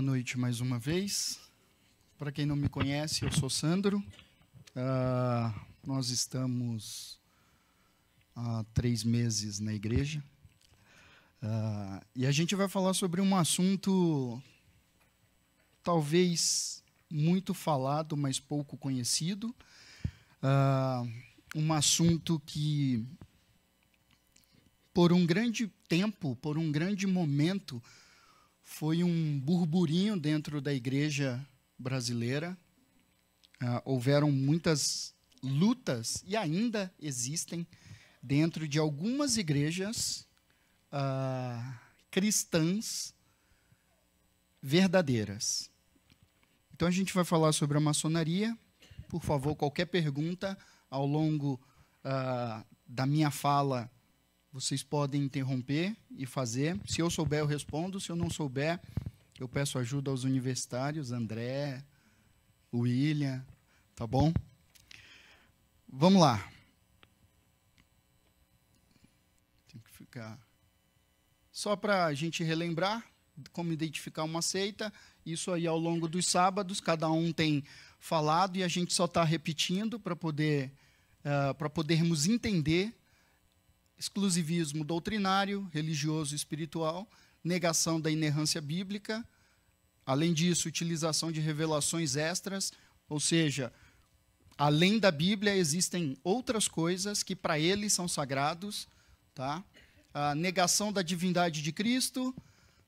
noite mais uma vez. Para quem não me conhece, eu sou Sandro. Nós estamos há 3 meses na igreja. E a gente vai falar sobre um assunto talvez muito falado, mas pouco conhecido. Um assunto que, por um grande tempo, por um grande momento, foi um burburinho dentro da igreja brasileira. Houveram muitas lutas, e ainda existem, dentro de algumas igrejas cristãs verdadeiras. Então, a gente vai falar sobre a maçonaria. Por favor, qualquer pergunta ao longo da minha fala, vocês podem interromper e fazer. Se eu souber, eu respondo. Se eu não souber, eu peço ajuda aos universitários, André, William, tá bom? Vamos lá. Tem que ficar... Só para a gente relembrar como identificar uma seita, isso aí ao longo dos sábados, cada um tem falado e a gente só está repetindo para podermos entender exclusivismo doutrinário, religioso e espiritual, negação da inerrância bíblica, além disso, utilização de revelações extras, ou seja, além da Bíblia existem outras coisas que para eles são sagrados, tá? A negação da divindade de Cristo,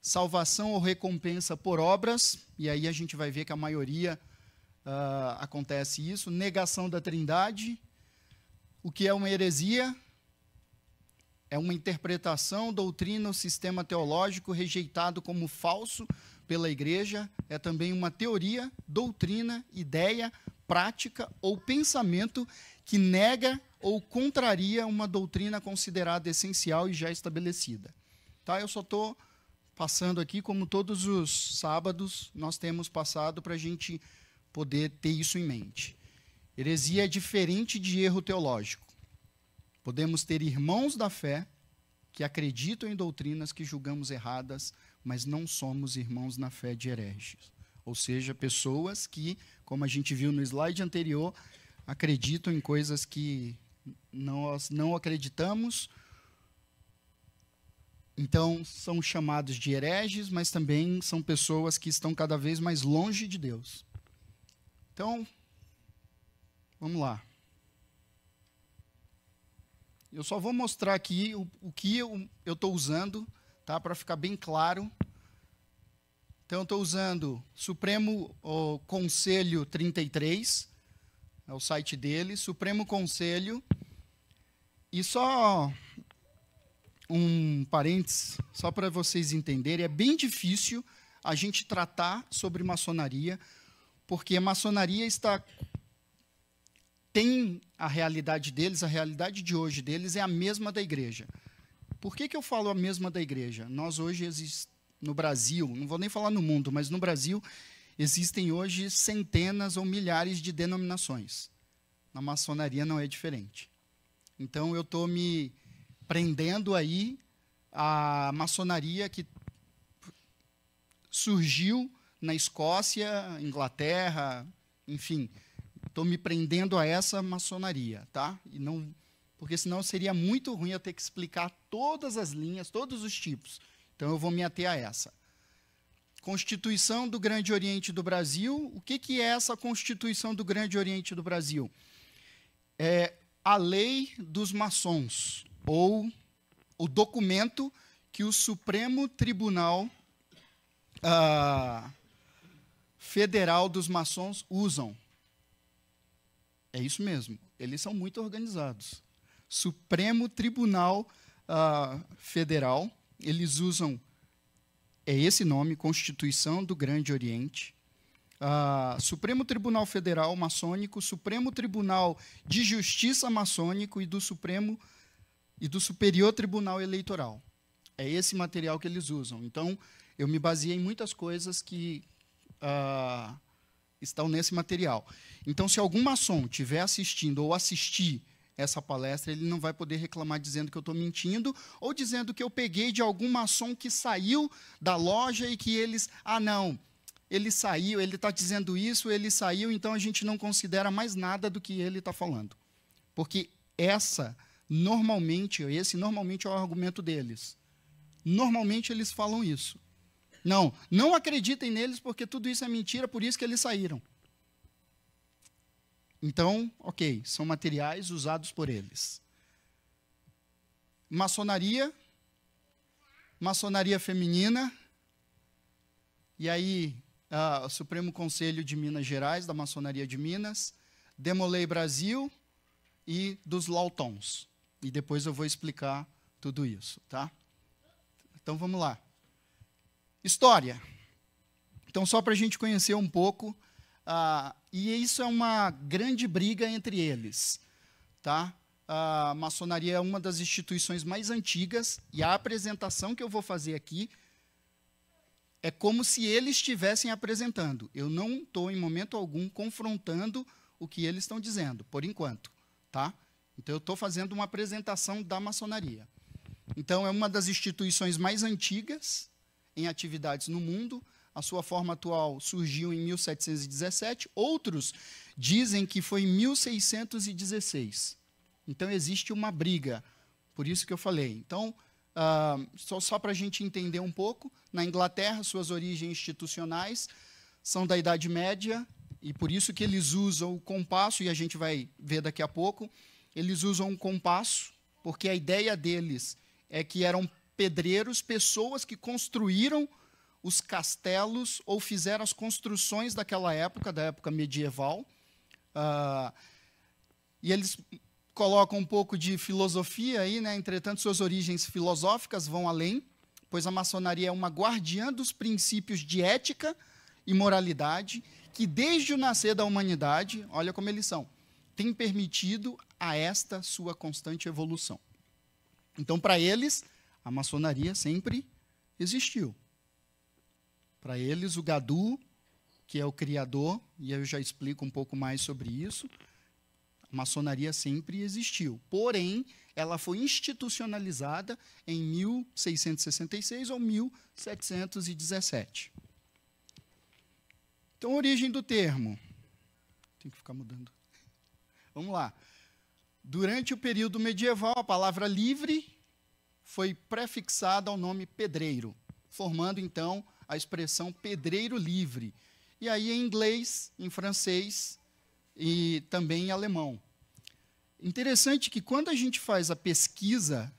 salvação ou recompensa por obras, e aí a gente vai ver que a maioria acontece isso, negação da Trindade, o que é uma heresia? É uma interpretação, doutrina ou sistema teológico rejeitado como falso pela igreja. É também uma teoria, doutrina, ideia, prática ou pensamento que nega ou contraria uma doutrina considerada essencial e já estabelecida. Tá? Eu só estou passando aqui, como todos os sábados nós temos passado, para a gente poder ter isso em mente. Heresia é diferente de erro teológico. Podemos ter irmãos da fé que acreditam em doutrinas que julgamos erradas, mas não somos irmãos na fé de hereges. Ou seja, pessoas que, como a gente viu no slide anterior, acreditam em coisas que nós não acreditamos. Então, são chamados de hereges, mas também são pessoas que estão cada vez mais longe de Deus. Então, vamos lá. Eu só vou mostrar aqui o que eu estou usando, tá, para ficar bem claro. Então, eu estou usando Supremo Conselho 33, é o site dele, Supremo Conselho. E só um parênteses, só para vocês entenderem, é bem difícil a gente tratar sobre maçonaria, porque a maçonaria tem a realidade deles, a realidade de hoje deles é a mesma da igreja. Por que eu falo a mesma da igreja? Nós hoje no Brasil, não vou nem falar no mundo, mas no Brasil existem hoje centenas ou milhares de denominações. Na maçonaria não é diferente. Então eu estou me prendendo aí à maçonaria que surgiu na Escócia, Inglaterra, enfim. Estou me prendendo a essa maçonaria, tá? E não, porque senão seria muito ruim eu ter que explicar todas as linhas, todos os tipos. Então, eu vou me ater a essa. Constituição do Grande Oriente do Brasil. O que é essa Constituição do Grande Oriente do Brasil? É a lei dos maçons, ou o documento que o Supremo Tribunal Federal dos Maçons usam. É isso mesmo, eles são muito organizados. Supremo Tribunal Federal, eles usam esse nome, Constituição do Grande Oriente. Supremo Tribunal Federal Maçônico, Supremo Tribunal de Justiça Maçônico e do Superior Tribunal Eleitoral. É esse material que eles usam. Então, eu me baseei em muitas coisas que estão nesse material. Então, se algum maçom estiver assistindo ou assistir essa palestra, ele não vai poder reclamar dizendo que eu estou mentindo ou dizendo que eu peguei de algum maçom que saiu da loja e que eles... não, ele saiu, ele está dizendo isso, ele saiu, então a gente não considera mais nada do que ele está falando. Porque esse normalmente é o argumento deles. Normalmente eles falam isso. Não acreditem neles porque tudo isso é mentira, por isso que eles saíram. Então, ok, são materiais usados por eles. Maçonaria feminina, e aí o Supremo Conselho de Minas Gerais, da Maçonaria de Minas, Demolei Brasil e dos Lautons. E depois eu vou explicar tudo isso, tá? Então vamos lá. História. Então, só para a gente conhecer um pouco, e isso é uma grande briga entre eles, tá? A maçonaria é uma das instituições mais antigas, e a apresentação que eu vou fazer aqui é como se eles estivessem apresentando. Eu não estou, em momento algum, confrontando o que eles estão dizendo, por enquanto, tá? Então, eu estou fazendo uma apresentação da maçonaria. Então, é uma das instituições mais antigas em atividades no mundo. A sua forma atual surgiu em 1717. Outros dizem que foi em 1616. Então, existe uma briga. Por isso que eu falei. Então, só para a gente entender um pouco, na Inglaterra, suas origens institucionais são da Idade Média, e por isso que eles usam o compasso, e a gente vai ver daqui a pouco. Eles usam um compasso, porque a ideia deles é que eram pedreiros, pessoas que construíram os castelos ou fizeram as construções daquela época, da época medieval. E eles colocam um pouco de filosofia aí, né? Entretanto, suas origens filosóficas vão além, pois a maçonaria é uma guardiã dos princípios de ética e moralidade que, desde o nascer da humanidade, olha como eles são, tem permitido a esta sua constante evolução. Então, para eles, a maçonaria sempre existiu. Para eles, o Gadu, que é o criador, e eu já explico um pouco mais sobre isso, a maçonaria sempre existiu. Porém, ela foi institucionalizada em 1666 ou 1717. Então, a origem do termo. Tem que ficar mudando. Vamos lá. Durante o período medieval, a palavra livre foi prefixada ao nome pedreiro, formando, então, a expressão pedreiro livre. E aí, em inglês, em francês e também em alemão. Interessante que, quando a gente faz a pesquisa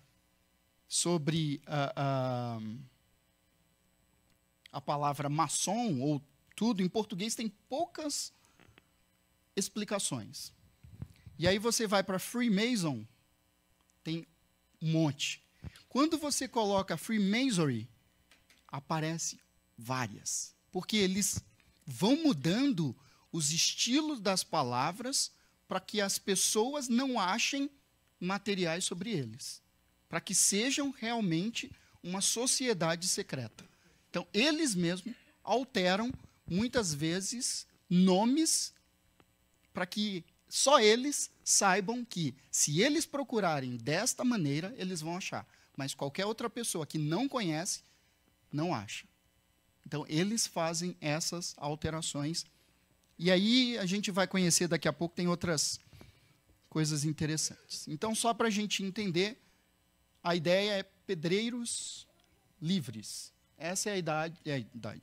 sobre a palavra maçom, ou tudo, em português tem poucas explicações. E aí você vai para Freemason, tem um monte. Quando você coloca Freemasonry, aparece várias, porque eles vão mudando os estilos das palavras para que as pessoas não achem materiais sobre eles, para que sejam realmente uma sociedade secreta. Então, eles mesmos alteram, muitas vezes, nomes para que só eles saibam que, se eles procurarem desta maneira, eles vão achar. Mas qualquer outra pessoa que não conhece, não acha. Então, eles fazem essas alterações. E aí, a gente vai conhecer daqui a pouco, tem outras coisas interessantes. Então, só para a gente entender, a ideia é pedreiros livres. Essa é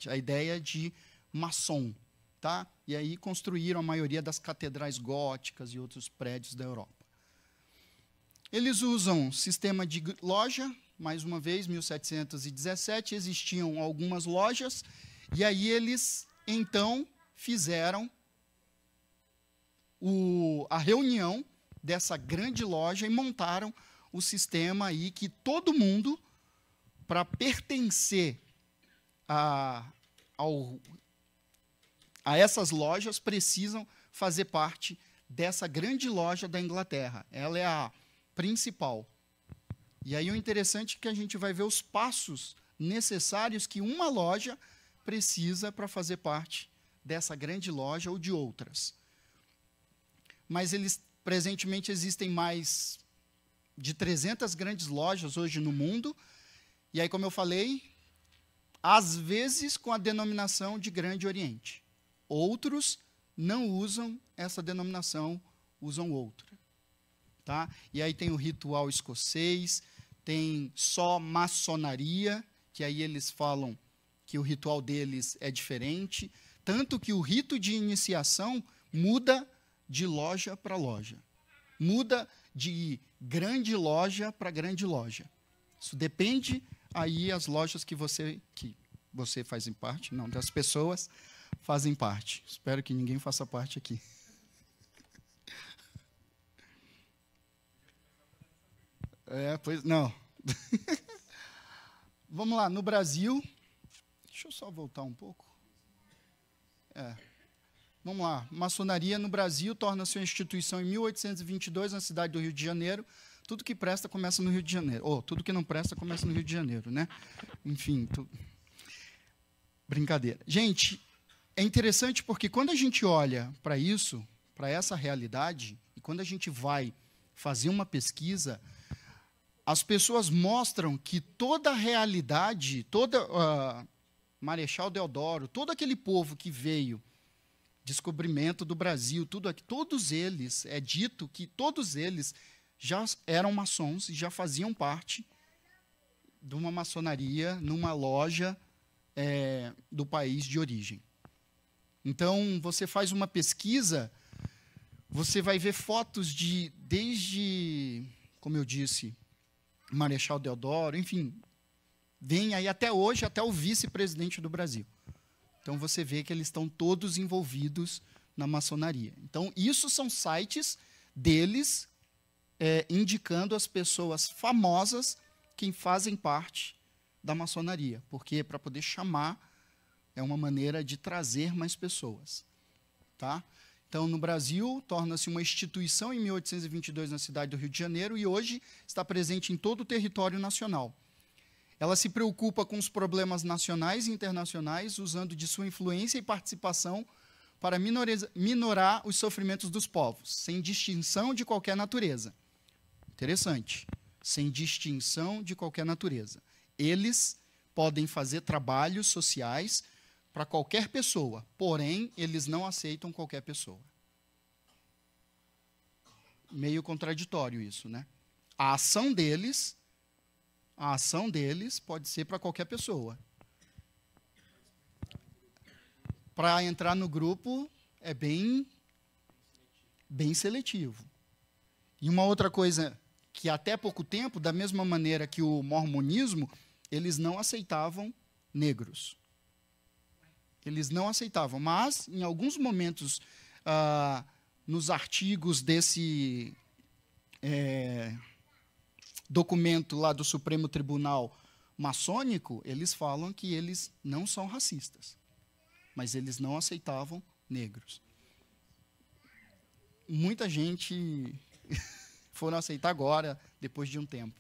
a ideia de maçom. Tá? E aí construíram a maioria das catedrais góticas e outros prédios da Europa. Eles usam sistema de loja, mais uma vez, 1717, existiam algumas lojas, e aí eles, então, fizeram a reunião dessa grande loja e montaram o sistema aí que todo mundo, para pertencer a essas lojas, precisam fazer parte dessa grande loja da Inglaterra. Ela é a principal. E aí o interessante é que a gente vai ver os passos necessários que uma loja precisa para fazer parte dessa grande loja ou de outras. Mas presentemente existem mais de 300 grandes lojas hoje no mundo. E aí, como eu falei, às vezes com a denominação de Grande Oriente. Outros não usam essa denominação, usam outra. Tá? E aí tem o ritual escocês, tem só maçonaria, que aí eles falam que o ritual deles é diferente, tanto que o rito de iniciação muda de loja para loja. Muda de grande loja para grande loja. Isso depende aí as lojas que você faz parte, não, das pessoas fazem parte. Espero que ninguém faça parte aqui. Pois não. Vamos lá, no Brasil, deixa eu só voltar um pouco. Vamos lá, maçonaria no Brasil torna-se uma instituição em 1822 na cidade do Rio de Janeiro. Tudo que presta começa no Rio de Janeiro. Ou tudo que não presta começa no Rio de Janeiro, né? Enfim, brincadeira. Gente, é interessante porque quando a gente olha para isso, para essa realidade, e quando a gente vai fazer uma pesquisa, as pessoas mostram que toda a realidade, Marechal Deodoro, todo aquele povo que veio, descobrimento do Brasil, todos eles, é dito que todos eles já eram maçons e já faziam parte de uma maçonaria numa loja do país de origem. Então, você faz uma pesquisa, você vai ver fotos desde, como eu disse, Marechal Deodoro, enfim, vem aí até hoje, até o vice-presidente do Brasil. Então, você vê que eles estão todos envolvidos na maçonaria. Então, isso são sites deles indicando as pessoas famosas que fazem parte da maçonaria, porque para poder chamar é uma maneira de trazer mais pessoas. Tá? Então, no Brasil, torna-se uma instituição em 1822 na cidade do Rio de Janeiro e hoje está presente em todo o território nacional. Ela se preocupa com os problemas nacionais e internacionais, usando de sua influência e participação para minorar os sofrimentos dos povos, sem distinção de qualquer natureza. Interessante. Sem distinção de qualquer natureza. Eles podem fazer trabalhos sociais para qualquer pessoa, porém, eles não aceitam qualquer pessoa. Meio contraditório isso, né? A ação deles pode ser para qualquer pessoa. Para entrar no grupo é bem seletivo. E uma outra coisa que até pouco tempo, da mesma maneira que o mormonismo, eles não aceitavam negros. Eles não aceitavam, mas em alguns momentos, nos artigos desse documento lá do Supremo Tribunal Maçônico, eles falam que eles não são racistas, mas eles não aceitavam negros. Muita gente foram aceitar agora, depois de um tempo.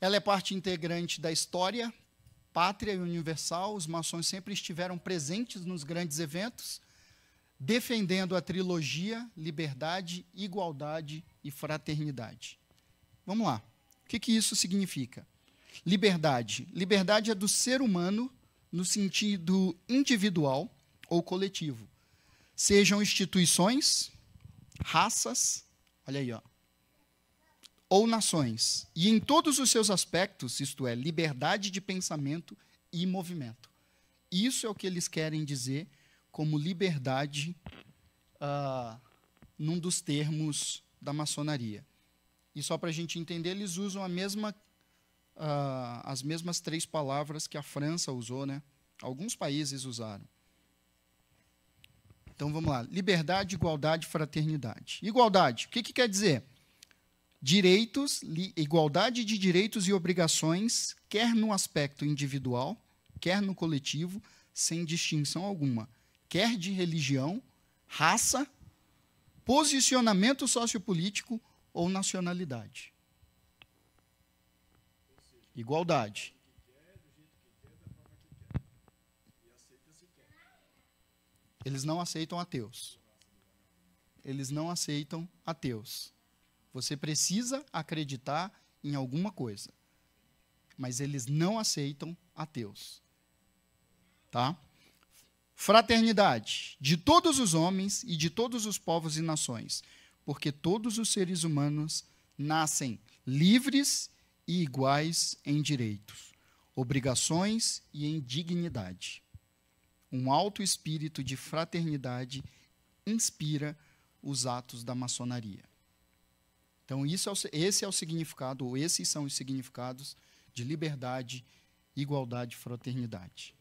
Ela é parte integrante da história, pátria e universal. Os maçons sempre estiveram presentes nos grandes eventos, defendendo a trilogia, liberdade, igualdade e fraternidade. Vamos lá. O que isso significa? Liberdade. Liberdade é do ser humano no sentido individual ou coletivo. Sejam instituições, raças, olha aí, ou nações. E em todos os seus aspectos, isto é, liberdade de pensamento e movimento. Isso é o que eles querem dizer como liberdade num dos termos da maçonaria. E só para a gente entender, eles usam as mesmas 3 palavras que a França usou, né? Alguns países usaram. Então, vamos lá. Liberdade, igualdade, fraternidade. Igualdade, o que quer dizer? Direitos, igualdade de direitos e obrigações, quer no aspecto individual, quer no coletivo, sem distinção alguma. Quer de religião, raça, posicionamento sociopolítico ou nacionalidade. Igualdade. Eles não aceitam ateus. Eles não aceitam ateus. Você precisa acreditar em alguma coisa. Mas eles não aceitam ateus. tá? Fraternidade de todos os homens e de todos os povos e nações, porque todos os seres humanos nascem livres e iguais em direitos, obrigações e em dignidade. Um alto espírito de fraternidade inspira os atos da maçonaria. Então, esse é o significado, ou esses são os significados de liberdade, igualdade e fraternidade.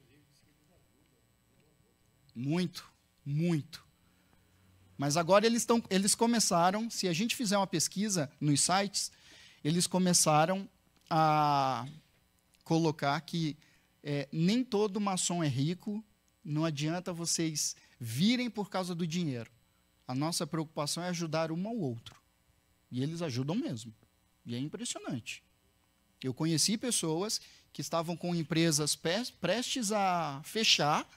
Muito, muito. Mas agora eles começaram, se a gente fizer uma pesquisa nos sites, eles começaram a colocar que nem todo maçom é rico, não adianta vocês virem por causa do dinheiro. A nossa preocupação é ajudar um ao outro. E eles ajudam mesmo. E é impressionante. Eu conheci pessoas que estavam com empresas prestes a fechar,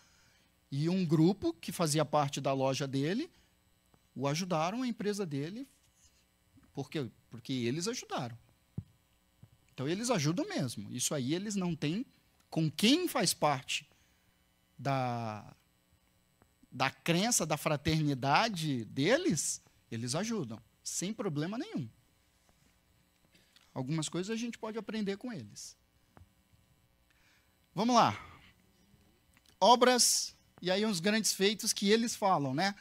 e um grupo que fazia parte da loja dele o ajudaram, a empresa dele. Por quê? Porque eles ajudaram. Então, eles ajudam mesmo. Isso aí eles não têm. Com quem faz parte da crença, da fraternidade deles, eles ajudam, sem problema nenhum. Algumas coisas a gente pode aprender com eles. Vamos lá. Obras, e aí uns grandes feitos que eles falam, né?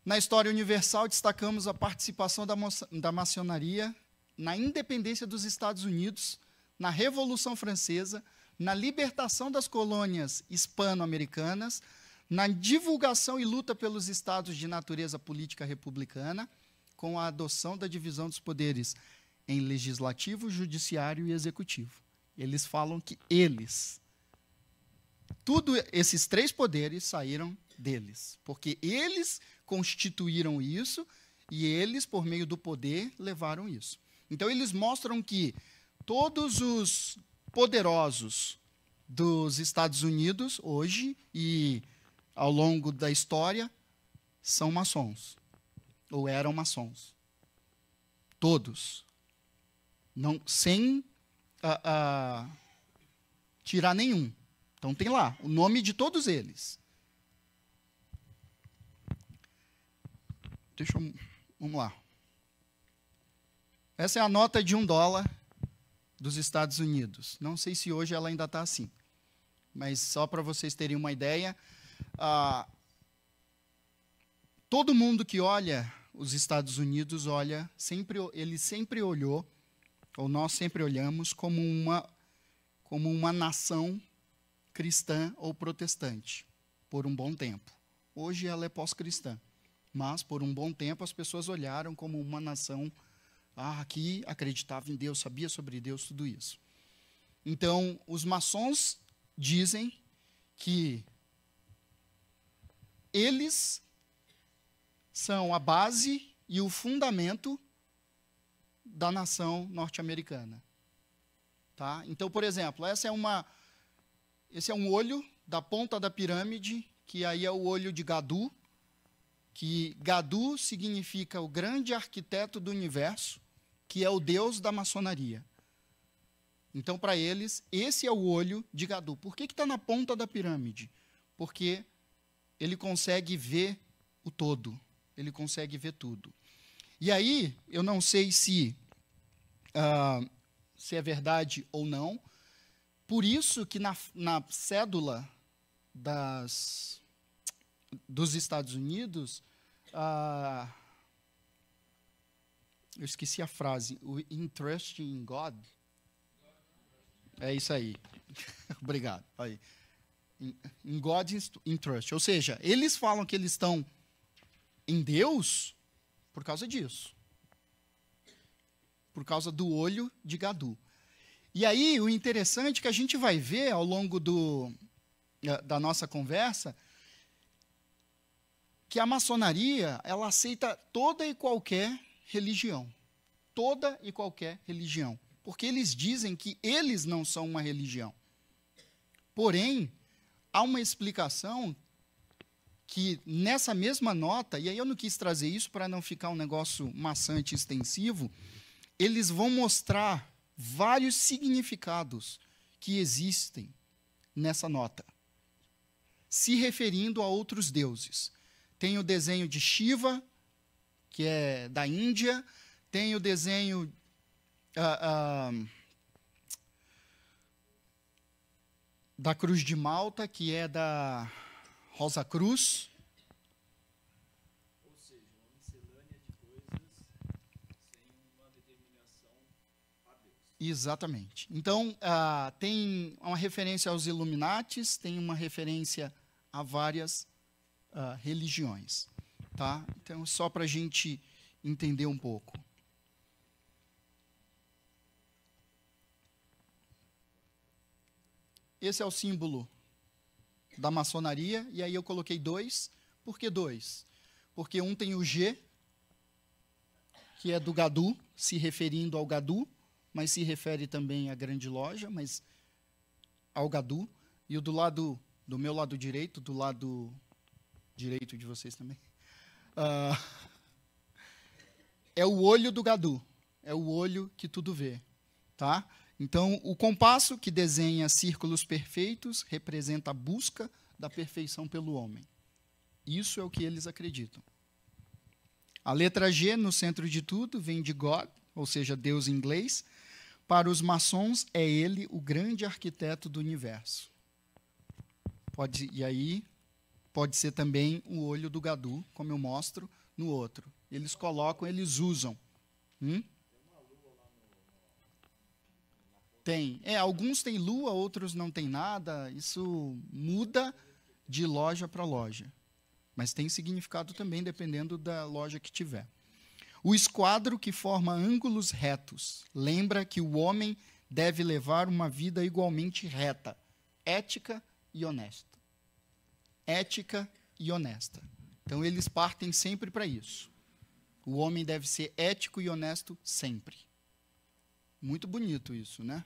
Na história universal, destacamos a participação da maçonaria na independência dos Estados Unidos, na Revolução Francesa, na libertação das colônias hispano-americanas, na divulgação e luta pelos estados de natureza política republicana, com a adoção da divisão dos poderes em legislativo, judiciário e executivo. Eles falam que esses três poderes saíram deles, porque eles constituíram isso e eles, por meio do poder, levaram isso. Então, eles mostram que todos os poderosos dos Estados Unidos, hoje e ao longo da história, são maçons, ou eram maçons. Todos. Não, sem tirar nenhum. Então, tem lá o nome de todos eles. Vamos lá. Essa é a nota de $1 dos Estados Unidos. Não sei se hoje ela ainda está assim. Mas só para vocês terem uma ideia, todo mundo que olha os Estados Unidos ele sempre olhou, ou nós sempre olhamos, como uma nação cristã ou protestante, por um bom tempo. Hoje ela é pós-cristã, mas por um bom tempo as pessoas olharam como uma nação que acreditava em Deus, sabia sobre Deus, tudo isso. Então, os maçons dizem que eles são a base e o fundamento da nação norte-americana. Tá? Então, por exemplo, esse é um olho da ponta da pirâmide, que aí é o olho de Gadu, que Gadu significa o grande arquiteto do universo, que é o deus da maçonaria. Então, para eles, esse é o olho de Gadu. Por que está na ponta da pirâmide? Porque ele consegue ver o todo, ele consegue ver tudo. E aí, eu não sei se é verdade ou não, por isso que na cédula dos Estados Unidos, eu esqueci a frase, o interest in God. É isso aí. Obrigado. Aí. In God's interest. Ou seja, eles falam que eles estão em Deus por causa disso. Por causa do olho de Gadu. E aí, o interessante é que a gente vai ver ao longo da nossa conversa que a maçonaria, ela aceita toda e qualquer religião. Toda e qualquer religião. Porque eles dizem que eles não são uma religião. Porém, há uma explicação que nessa mesma nota, e aí eu não quis trazer isso para não ficar um negócio maçante e extensivo, eles vão mostrar vários significados que existem nessa nota. se referindo a outros deuses. Tem o desenho de Shiva, que é da Índia, tem o desenho da Cruz de Malta, que é da Rosa Cruz. Ou seja, uma miscelânea de coisas sem uma determinação a Deus. Exatamente. Então, tem uma referência aos Illuminatis, tem uma referência a várias religiões. Tá? Então, só para a gente entender um pouco. Esse é o símbolo da maçonaria, e aí eu coloquei 2. Por que 2? Porque um tem o G, que é do Gadu, se referindo ao Gadu, mas se refere também à grande loja, mas ao Gadu. E o do meu lado direito, do lado direito de vocês também, é o olho do Gadu, é o olho que tudo vê, tá? Então, o compasso, que desenha círculos perfeitos, representa a busca da perfeição pelo homem. Isso é o que eles acreditam. A letra G, no centro de tudo, vem de God, ou seja, Deus em inglês. Para os maçons, é ele o grande arquiteto do universo. E aí, pode ser também o olho do Gadu, como eu mostro no outro. Eles colocam, eles usam. Tem. Alguns têm lua, outros não têm nada. Isso muda de loja para loja. Mas tem significado também, dependendo da loja que tiver. O esquadro, que forma ângulos retos, lembra que o homem deve levar uma vida igualmente reta, ética e honesta. Ética e honesta. Então, eles partem sempre para isso. O homem deve ser ético e honesto sempre. Muito bonito isso, né?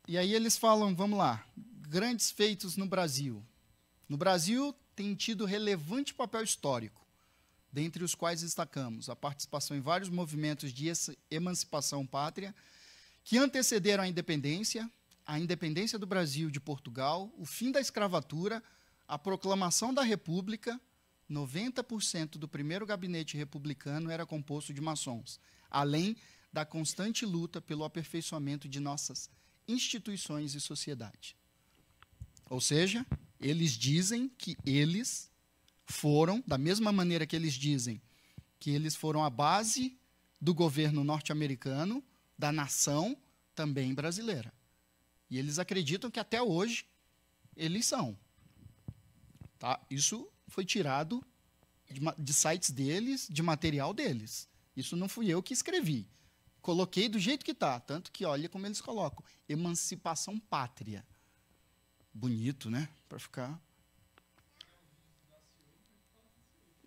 E aí eles falam, vamos lá, grandes feitos no Brasil. No Brasil tem tido relevante papel histórico, dentre os quais destacamos a participação em vários movimentos de emancipação pátria que antecederam a independência do Brasil de Portugal, o fim da escravatura, a proclamação da República. 90% do primeiro gabinete republicano era composto de maçons, além da constante luta pelo aperfeiçoamento de nossas instituições e sociedade. Ou seja, eles dizem que eles foram, da mesma maneira que eles dizem que eles foram a base do governo norte-americano, da nação também brasileira. E eles acreditam que até hoje eles são. Tá? Isso foi tirado de sites deles, de material deles. Isso não fui eu que escrevi. Coloquei do jeito que está, tanto que olha como eles colocam. Emancipação pátria. Bonito, né? Para ficar...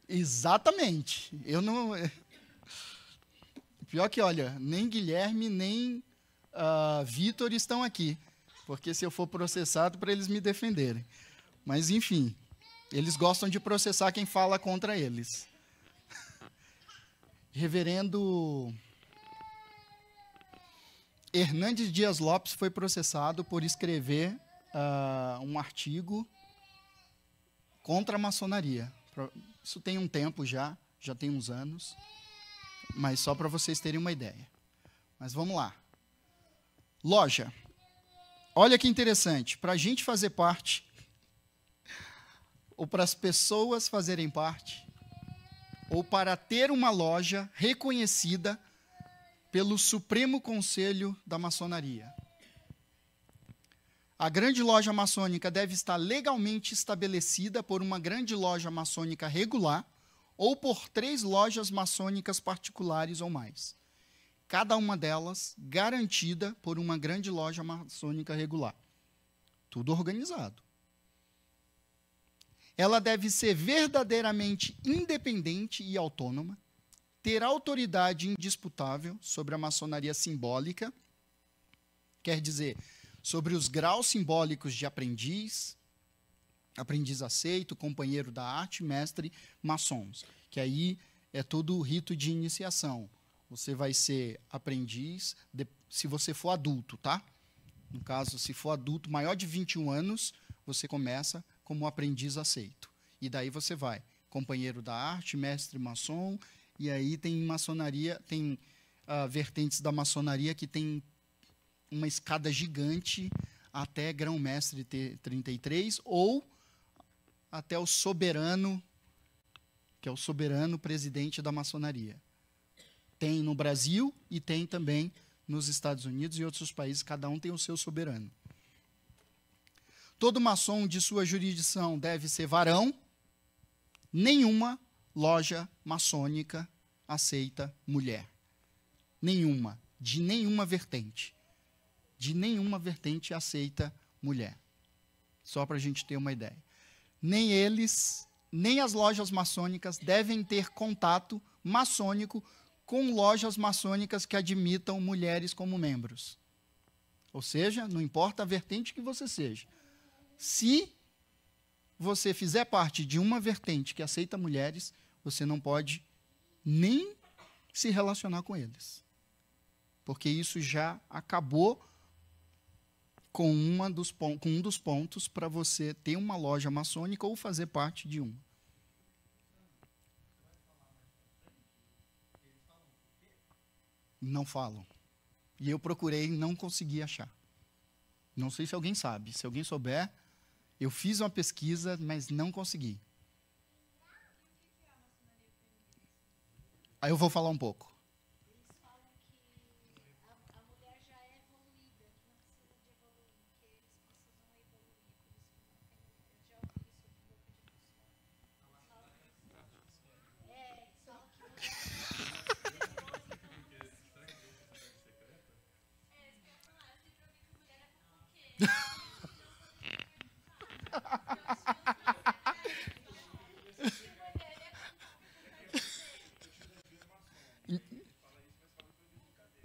Exatamente. Eu não... Pior que, olha, nem Guilherme, nem Vitor estão aqui. Porque se eu for processado, para eles me defenderem. Mas, enfim, eles gostam de processar quem fala contra eles. Reverendo Hernandes Dias Lopes foi processado por escrever um artigo contra a maçonaria. Isso tem um tempo já tem uns anos, mas só para vocês terem uma ideia. Mas vamos lá. Loja. Olha que interessante, para a gente fazer parte, ou para as pessoas fazerem parte, ou para ter uma loja reconhecida pelo Supremo Conselho da Maçonaria. A grande loja maçônica deve estar legalmente estabelecida por uma grande loja maçônica regular ou por 3 lojas maçônicas particulares ou mais. Cada uma delas garantida por uma grande loja maçônica regular. Tudo organizado. Ela deve ser verdadeiramente independente e autônoma, ter autoridade indisputável sobre a maçonaria simbólica, quer dizer, sobre os graus simbólicos de aprendiz, aprendiz aceito, companheiro da arte, mestre, maçons, que aí é todo o rito de iniciação, Você vai ser aprendiz se você for adulto, tá? No caso, se for adulto maior de 21 anos, você começa como aprendiz aceito. E daí você vai, companheiro da arte, mestre maçom, e aí tem maçonaria, tem vertentes da maçonaria que tem uma escada gigante até grão-mestre 33, ou até o soberano, que é o soberano presidente da maçonaria. Tem no Brasil e tem também nos Estados Unidos e outros países, cada um tem o seu soberano. Todo maçom de sua jurisdição deve ser varão. Nenhuma loja maçônica aceita mulher. Nenhuma, de nenhuma vertente. De nenhuma vertente aceita mulher. Só para a gente ter uma ideia. Nem eles, nem as lojas maçônicas devem ter contato maçônico com lojas maçônicas que admitam mulheres como membros. Ou seja, não importa a vertente que você seja. Se você fizer parte de uma vertente que aceita mulheres, você não pode nem se relacionar com eles. Porque isso já acabou com um dos pontos para você ter uma loja maçônica ou fazer parte de uma. Não falam. E eu procurei e não consegui achar. Não sei se alguém sabe. Se alguém souber, eu fiz uma pesquisa, mas não consegui. Aí eu vou falar um pouco. Eles falam que a mulher já é evoluída, que não precisa de evoluir, que eles precisam evoluir, por isso que não tem mulher. Eu já ouvi isso de boca de pessoa. Eles falam que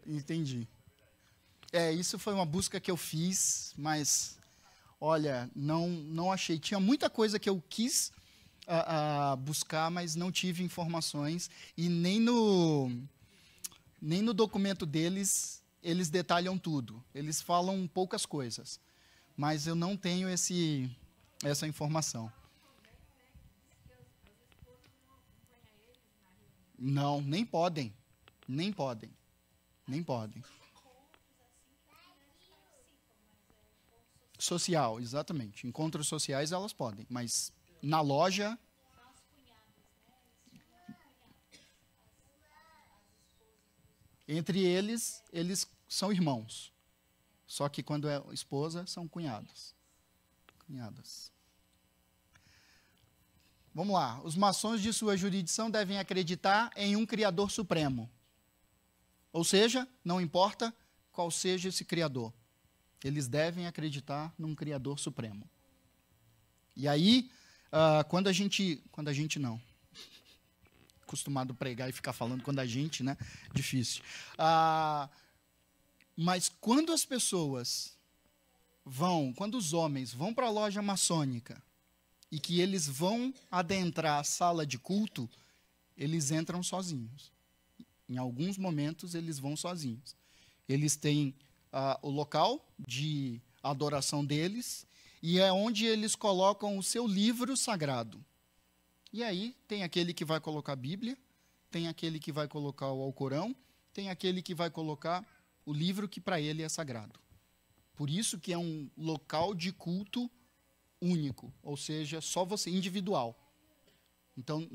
Entendi. Isso foi uma busca que eu fiz, mas, olha, não achei. Tinha muita coisa que eu quis buscar, mas não tive informações. E nem no documento deles, eles detalham tudo. Eles falam poucas coisas. Mas eu não tenho essa informação. Não, nem podem. Nem podem. Nem podem. Social, exatamente. Encontros sociais elas podem, mas na loja. Entre eles são irmãos. Só que quando é esposa, são cunhados. Cunhadas. Vamos lá. Os maçons de sua jurisdição devem acreditar em um Criador Supremo. Ou seja, não importa qual seja esse Criador. Eles devem acreditar num Criador Supremo. E aí, quando a gente não. Acostumado a pregar e ficar falando quando a gente, né? Difícil. Mas quando as pessoas quando os homens vão para a loja maçônica e que eles vão adentrar a sala de culto, eles entram sozinhos. Em alguns momentos, eles vão sozinhos. Eles têm o local de adoração deles e é onde eles colocam o seu livro sagrado. E aí, tem aquele que vai colocar a Bíblia, tem aquele que vai colocar o Alcorão, tem aquele que vai colocar o livro que para ele é sagrado. Por isso que é um local de culto único, ou seja, só você, individual. Então,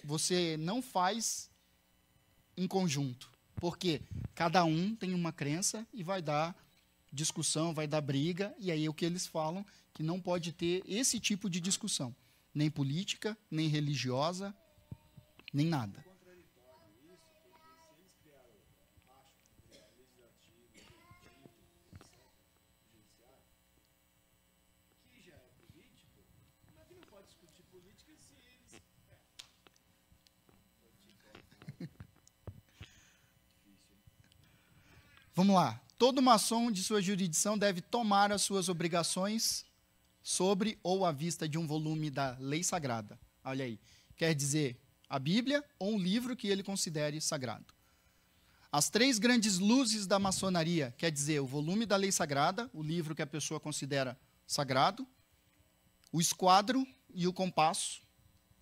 você não faz em conjunto, porque cada um tem uma crença e vai dar discussão, vai dar briga, e aí é o que eles falam, que não pode ter esse tipo de discussão, nem política, nem religiosa, nem nada. Vamos lá. Todo maçom de sua jurisdição deve tomar as suas obrigações sobre ou à vista de um volume da lei sagrada. Olha aí. Quer dizer, a Bíblia ou um livro que ele considere sagrado. As 3 grandes luzes da maçonaria, quer dizer, o volume da lei sagrada, o livro que a pessoa considera sagrado, o esquadro e o compasso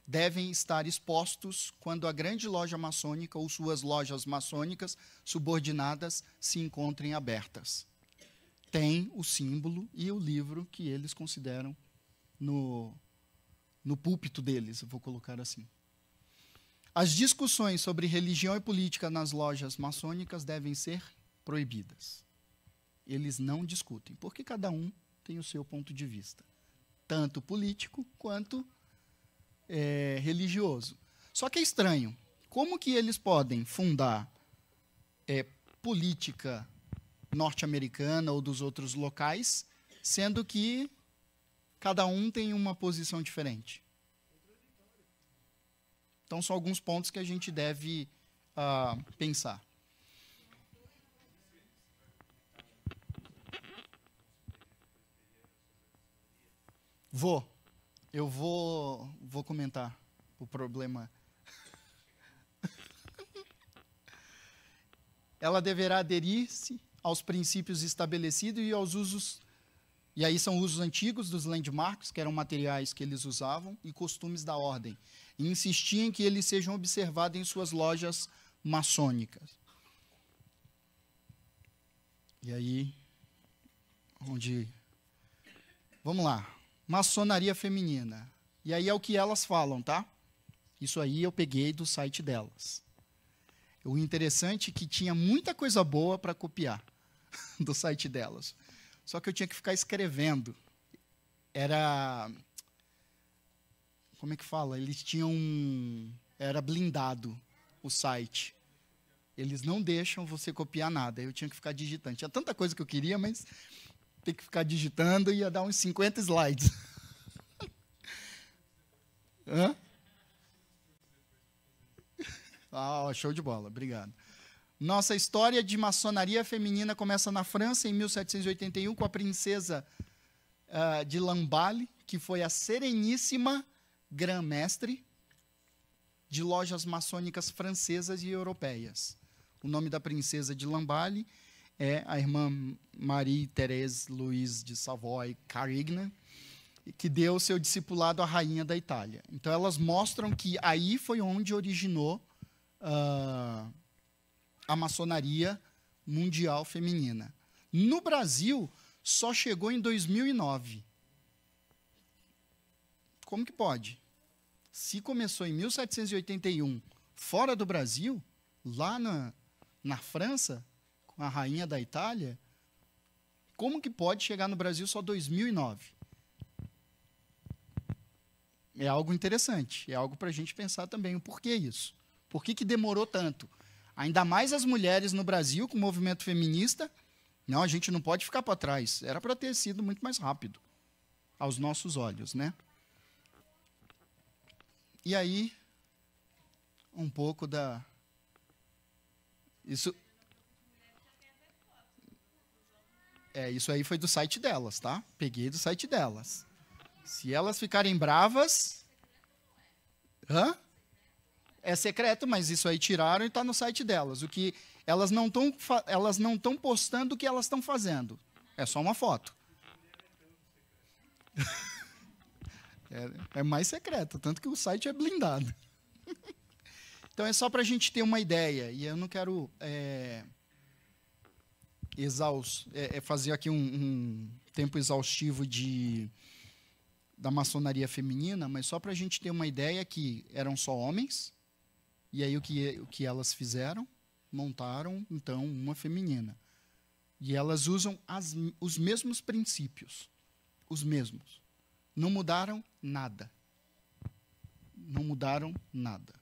devem estar expostos quando a grande loja maçônica ou suas lojas maçônicas subordinadas se encontrem abertas. Tem o símbolo e o livro que eles consideram no púlpito deles, eu vou colocar assim. As discussões sobre religião e política nas lojas maçônicas devem ser proibidas. Eles não discutem, porque cada um tem o seu ponto de vista, tanto político quanto religioso. Só que é estranho. Como que eles podem fundar política norte-americana ou dos outros locais, sendo que cada um tem uma posição diferente? Então, são alguns pontos que a gente deve pensar. Eu vou comentar o problema. Ela deverá aderir-se aos princípios estabelecidos e aos usos, e aí são usos antigos dos landmarks, que eram materiais que eles usavam, e costumes da ordem, e insistir em que eles sejam observados em suas lojas maçônicas. E aí, vamos lá. Maçonaria feminina. E aí é o que elas falam, tá? Isso aí eu peguei do site delas. O interessante é que tinha muita coisa boa para copiar do site delas. Só que eu tinha que ficar escrevendo. Como é que fala? Eles tinham era blindado o site. Eles não deixam você copiar nada. Eu tinha que ficar digitando. Tinha tanta coisa que eu queria, mas ter que ficar digitando ia dar uns 50 slides. Hã? Show de bola, obrigado. Nossa história de maçonaria feminina começa na França, em 1781, com a princesa de Lamballe, que foi a sereníssima grã-mestre de lojas maçônicas francesas e europeias. O nome da princesa de Lamballe é a irmã Marie-Thérèse Louise de Savoy-Carignan, que deu seu discipulado à rainha da Itália. Então, elas mostram que aí foi onde originou a maçonaria mundial feminina. No Brasil, só chegou em 2009. Como que pode? Se começou em 1781, fora do Brasil, lá na França, com a rainha da Itália, como que pode chegar no Brasil só 2009? É algo interessante, é algo para a gente pensar também o porquê isso. Por que demorou tanto? Ainda mais as mulheres no Brasil, com o movimento feminista. Não, a gente não pode ficar para trás. Era para ter sido muito mais rápido, aos nossos olhos, né? E aí, um pouco da... Isso aí foi do site delas, tá? Peguei do site delas. Se elas ficarem bravas... Hã? É secreto, mas isso aí tiraram e está no site delas. O que elas não estão postando o que elas estão fazendo. É só uma foto. É mais secreto, tanto que o site é blindado. Então é só para a gente ter uma ideia. E eu não quero fazer aqui um tempo exaustivo da maçonaria feminina, mas só para a gente ter uma ideia que eram só homens. E aí o que elas fizeram? Montaram, então, uma feminina. E elas usam os mesmos princípios. Os mesmos. Não mudaram nada. Não mudaram nada.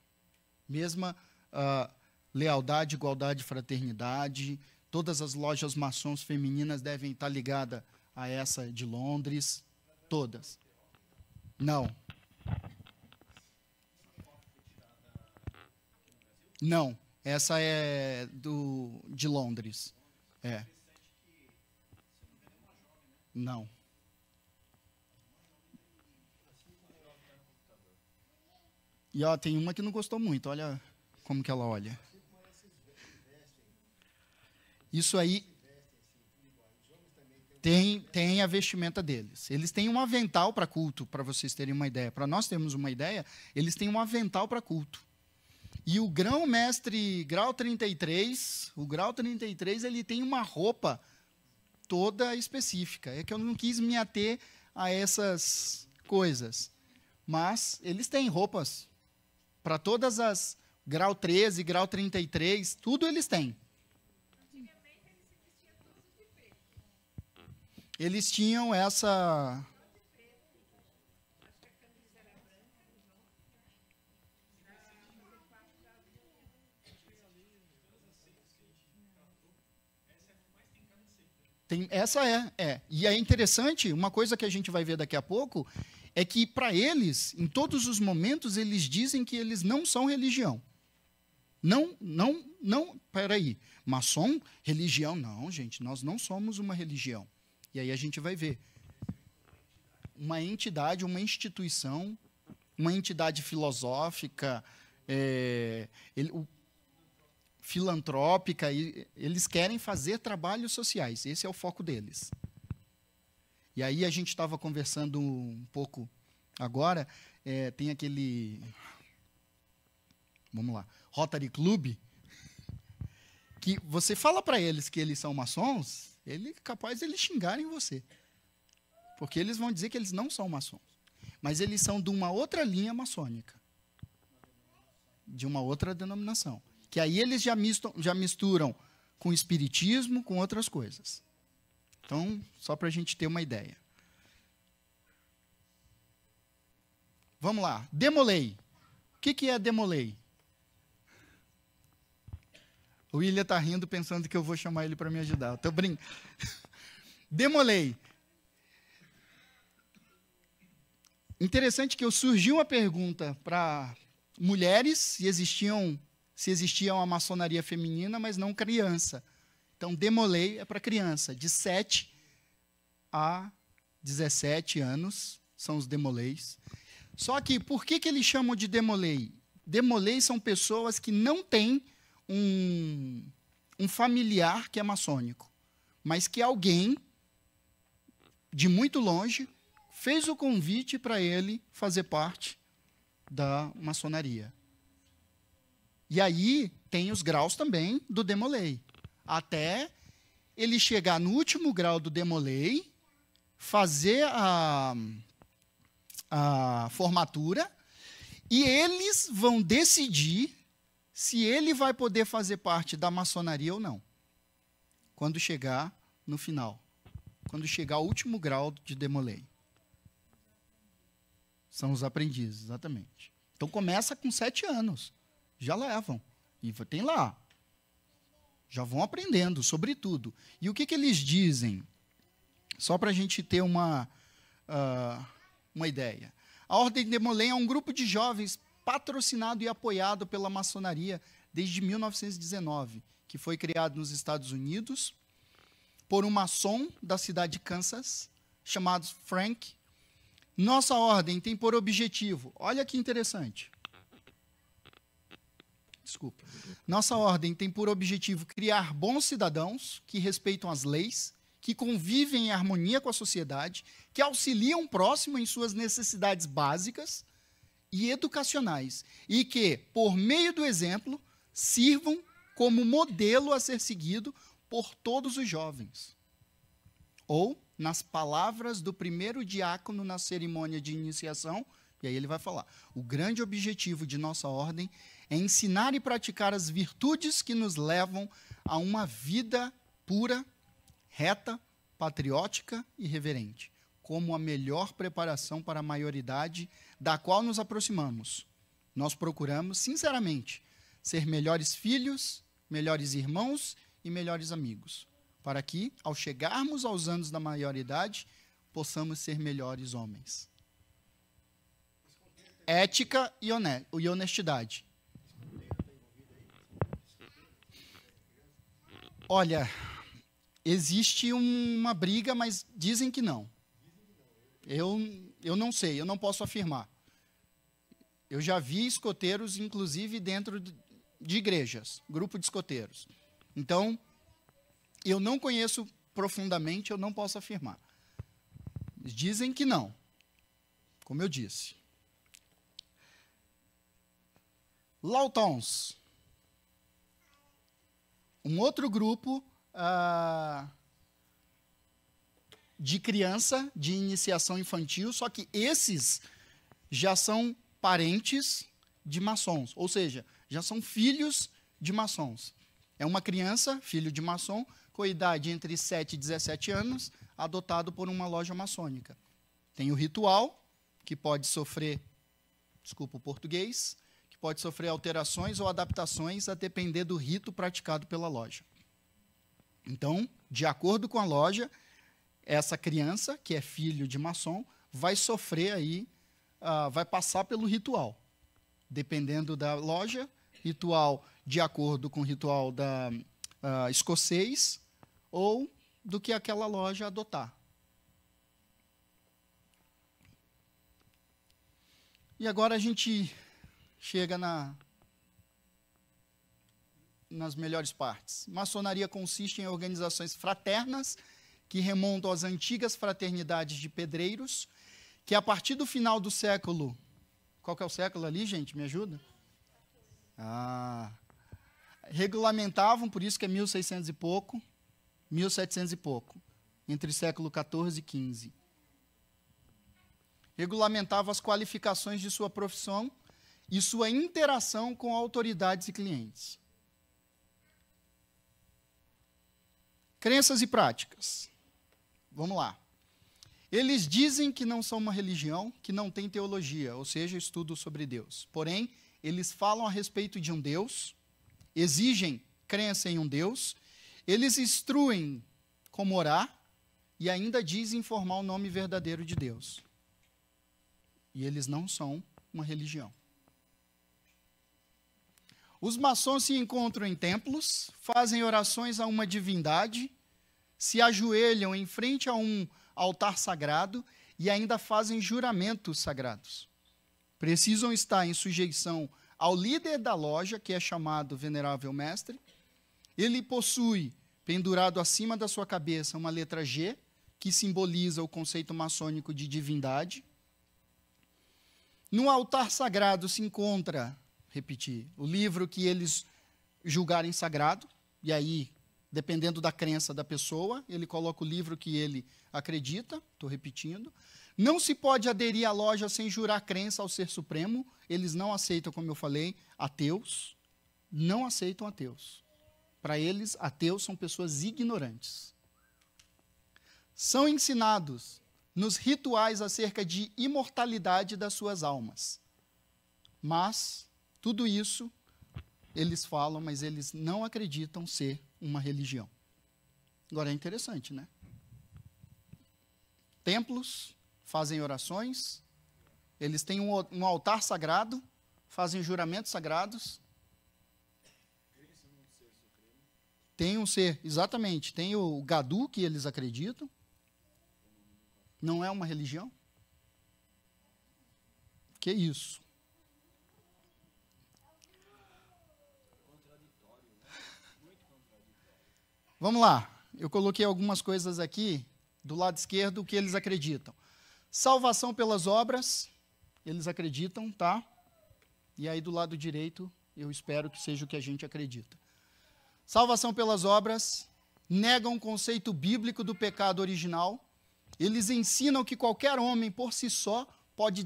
Mesma lealdade, igualdade, fraternidade. Todas as lojas maçons femininas devem estar ligadas a essa de Londres. Todas. Não. Não, essa é de Londres. Não. E ó, tem uma que não gostou muito, olha como que ela olha. Isso aí tem a vestimenta deles. Eles têm um avental para culto, para vocês terem uma ideia. Para nós termos uma ideia, eles têm um avental para culto. E o grão-mestre grau 33, o grau 33, ele tem uma roupa toda específica. É que eu não quis me ater a essas coisas. Mas eles têm roupas para todas as grau 13, grau 33, tudo eles têm. Eles tinham essa... Essa é. E é interessante, uma coisa que a gente vai ver daqui a pouco, é que para eles, em todos os momentos, eles dizem que eles não são religião. Não, peraí. Maçom, religião? Não, gente, nós não somos uma religião. E aí a gente vai ver. Uma entidade, uma instituição, uma entidade filosófica, filantrópica, eles querem fazer trabalhos sociais, esse é o foco deles. E aí a gente estava conversando um pouco agora, tem aquele, vamos lá, Rotary Club, que você fala para eles que eles são maçons, ele é capaz de eles xingarem você, porque eles vão dizer que eles não são maçons, mas eles são de uma outra linha maçônica, de uma outra denominação. Que aí eles já misturam com espiritismo, com outras coisas. Então, só para a gente ter uma ideia. Vamos lá. Demolei. O que é demolei? O William está rindo pensando que eu vou chamar ele para me ajudar. Estou brincando. Demolei. Interessante que surgiu uma pergunta para mulheres se existia uma maçonaria feminina, mas não criança. Então, demolei é para criança, de 7 a 17 anos, são os demoleis. Só que, por que eles chamam de demolei? Demolei são pessoas que não têm um familiar que é maçônico, mas que alguém, de muito longe, fez o convite para ele fazer parte da maçonaria. E aí tem os graus também do demolei. Até ele chegar no último grau do demolei, fazer a formatura, e eles vão decidir se ele vai poder fazer parte da maçonaria ou não. Quando chegar no final. Quando chegar ao último grau de demolei. São os aprendizes, exatamente. Então começa com 7 anos. Já levam. E tem lá. Já vão aprendendo sobre tudo. E o que eles dizem? Só para a gente ter uma ideia. A Ordem de Demolei é um grupo de jovens patrocinado e apoiado pela maçonaria desde 1919, que foi criado nos Estados Unidos por um maçom da cidade de Kansas, chamado Frank. Nossa ordem tem por objetivo, olha que interessante. Desculpa. Nossa ordem tem por objetivo criar bons cidadãos que respeitam as leis, que convivem em harmonia com a sociedade, que auxiliam o próximo em suas necessidades básicas e educacionais, e que, por meio do exemplo, sirvam como modelo a ser seguido por todos os jovens. Ou, nas palavras do primeiro diácono na cerimônia de iniciação, e aí ele vai falar, o grande objetivo de nossa ordem é ensinar e praticar as virtudes que nos levam a uma vida pura, reta, patriótica e reverente, como a melhor preparação para a maioridade da qual nos aproximamos. Nós procuramos, sinceramente, ser melhores filhos, melhores irmãos e melhores amigos, para que, ao chegarmos aos anos da maioridade, possamos ser melhores homens. Ética e honestidade. Olha, existe uma briga, mas dizem que não. Eu não sei, eu não posso afirmar. Eu já vi escoteiros, inclusive, dentro de igrejas, grupo de escoteiros. Então, eu não conheço profundamente, eu não posso afirmar. Dizem que não, como eu disse. Lautons. Um outro grupo de criança, de iniciação infantil, só que esses já são parentes de maçons, ou seja, já são filhos de maçons. É uma criança, filho de maçom, com idade entre 7 e 17 anos, adotado por uma loja maçônica. Tem o ritual, que pode sofrer, desculpa o português, que pode sofrer alterações ou adaptações a depender do rito praticado pela loja. Então, de acordo com a loja, essa criança, que é filho de maçom, vai sofrer aí, vai passar pelo ritual. Dependendo da loja, ritual de acordo com o ritual da escocês ou do que aquela loja adotar. E agora a gente chega nas melhores partes. Maçonaria consiste em organizações fraternas que remontam às antigas fraternidades de pedreiros, que a partir do final do século... Qual que é o século ali, gente? Me ajuda? Regulamentavam, por isso que é 1600 e pouco, 1700 e pouco, entre século XIV e XV. Regulamentava as qualificações de sua profissão e sua interação com autoridades e clientes. Crenças e práticas. Vamos lá. Eles dizem que não são uma religião, que não tem teologia, ou seja, estudo sobre Deus. Porém, eles falam a respeito de um Deus, exigem crença em um Deus, eles instruem como orar e ainda dizem informar o nome verdadeiro de Deus. E eles não são uma religião. Os maçons se encontram em templos, fazem orações a uma divindade, se ajoelham em frente a um altar sagrado e ainda fazem juramentos sagrados. Precisam estar em sujeição ao líder da loja, que é chamado Venerável Mestre. Ele possui, pendurado acima da sua cabeça, uma letra G, que simboliza o conceito maçônico de divindade. No altar sagrado se encontra, o livro que eles julgarem sagrado, e aí, dependendo da crença da pessoa, ele coloca o livro que ele acredita, estou repetindo. Não se pode aderir à loja sem jurar crença ao Ser Supremo, eles não aceitam, como eu falei, ateus, não aceitam ateus. Para eles, ateus são pessoas ignorantes. São ensinados nos rituais acerca de imortalidade das suas almas. Mas, tudo isso, eles falam, mas eles não acreditam ser uma religião. Agora é interessante, né? Templos fazem orações, eles têm um altar sagrado, fazem juramentos sagrados. Tem um ser, exatamente, tem o Gadu, que eles acreditam. Não é uma religião? Que isso? Vamos lá, eu coloquei algumas coisas aqui, do lado esquerdo, o que eles acreditam. Salvação pelas obras, eles acreditam, tá? E aí do lado direito, eu espero que seja o que a gente acredita. Salvação pelas obras, negam o conceito bíblico do pecado original, eles ensinam que qualquer homem, por si só, pode